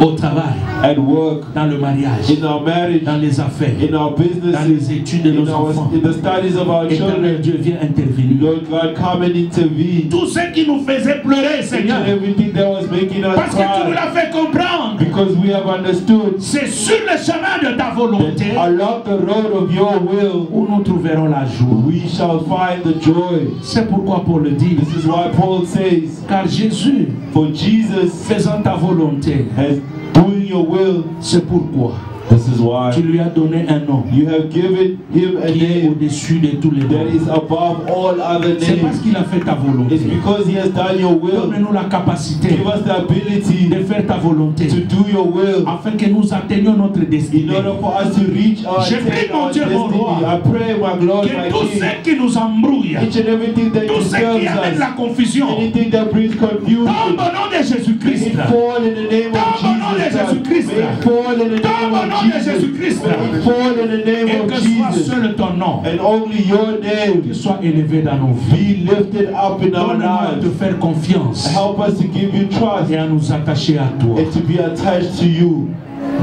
Au travail, at work, dans le mariage, in our marriage, dans les affaires, in our dans les businesses, études de nos enfants. in the studies of our Éternel children. Dieu, viens intervenir. Lord God, come and intervene. Tout ce qui nous faisait pleurer, Each Seigneur, and everything that was making us parce que tu nous cry, l'as fait comprendre, because we have understood c'est sur le chemin de ta volonté that along the road of your will, où nous trouverons la joie. we shall find the joy. C'est pourquoi Paul le dit, This is why Paul says, car Jésus, for Jesus faisant ta volonté, has doing your will. c'est pourquoi This is why tu lui as donné un nom you have given him a qui est name au-dessus de tous les that noms. is above all other C'est parce names. qu'il a fait ta volonté. It's because he has done your will. Donne-nous la capacité Give us the ability de faire ta volonté to do your will afin que nous atteignions notre in destinée. order for us to reach our, Je prie, mon our Dieu, mon destiny. roi, I pray, my Lord, Que my tout King, ce qui nous embrouille, each and everything that tout ce qui disturbs amène us, la confusion, anything that brings confusion, tombe au nom de may Jésus-Christ. it fall in the name of Tombe au nom de Jesus Jésus-Christ. Christ. May it fall in the Tombe name au of nom de Jesus. Jésus-Christ. May it fall in the name Et of que soit Jesus. seul ton nom And only your name qui soit élevé dans nos vies. be lifted up in our Donne-nous à te lives. faire confiance Help us to give you trust et à nous attacher à toi. and to be attached to you.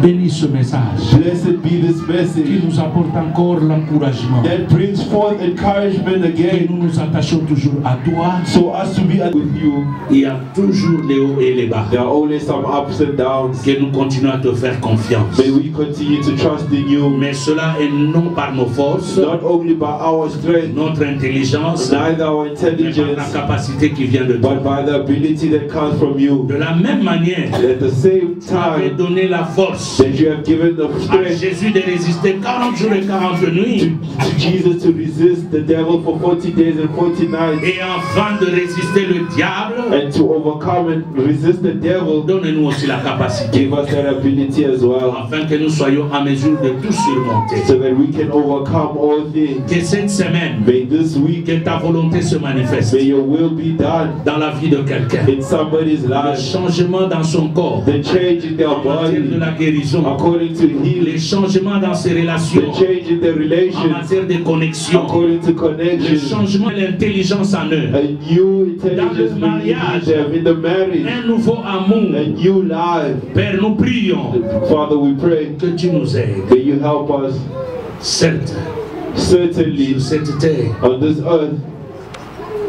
Bénis ce message Blessed be this qui message nous apporte encore l'encouragement. that brings forth encouragement Que again, nous nous attachons toujours à toi. so as to be with you. Il y a toujours les hauts et les bas. There are only some ups and downs. Que nous continuons à te faire confiance. May we continue to trust in you, Mais cela est non par nos forces, not only by our strength, notre intelligence, neither our mais par la intelligence, capacité qui vient de toi. but by the ability that comes from you. De la même manière, At the same tu avais time donné la force that you have given the à strength Jésus de résister 40 jours et 40 nuits, to Jesus to resist the devil for 40 days and 40 nights, et enfin de résister le diable, and to overcome and resist the devil, donne-nous aussi la capacité, give us that ability as well, afin que nous soyons en mesure de tout surmonter. so that we can overcome all things. Que cette semaine, May this week, que ta volonté se manifeste may your will be done dans la vie de quelqu'un. in somebody's Le life, changement dans son corps, the change in their en matière de body, la guérison, guérison, according to les healing, changements dans ses relations, the change in their en relations, matière de connexion, according to le connection, changement de l'intelligence en eux, a new intelligence Dans le mariage, within them, in the marriage, un nouveau amour. a new life. Père, nous prions Father, we pray que tu nous aides. that you help us. Certes, Certainly, sur cette terre, on this earth,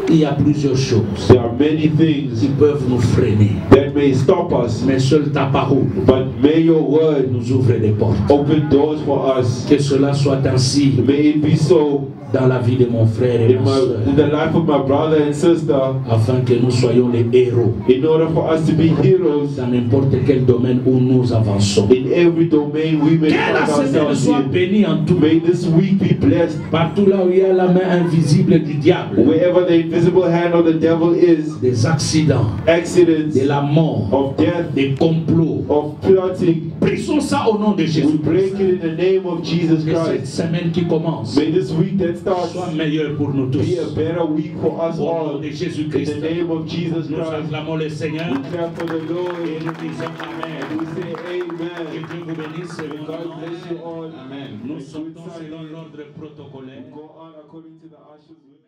il y a plusieurs choses there are many things qui peuvent nous freiner. that may stop us, Mais seule ta parole but may your word nous ouvre des portes. open doors for us. Que cela soit ainsi May it be so dans la vie de mon frère et ma soeur, in the life of my brother and sister, afin que nous soyons les héros in order for us to be heroes dans n'importe quel domaine où nous avançons. in every domain we may Que la find semaine ourselves soit in. bénie en tout. May this week be blessed. Partout là où il y a la main invisible du diable, Wherever the invisible hand of the devil is, des accidents, accidents, de la mort, of death, des complots, of plotting, brisons ça au nom de we Jésus. break it in the name of Jesus Que cette Christ. semaine qui commence May this week that starts soit meilleure pour nous tous. be a better week for us Au nom all. de In Jésus-Christ, the name of Jesus nous Christ, acclamons le Seigneur we clap for the et Lord nous disons Amen. and we say Que amen. Dieu vous bénisse et vous God bless you all. Amen. Nous Good sortons Sunday. selon l'ordre protocolaire. Go on according to the ushers.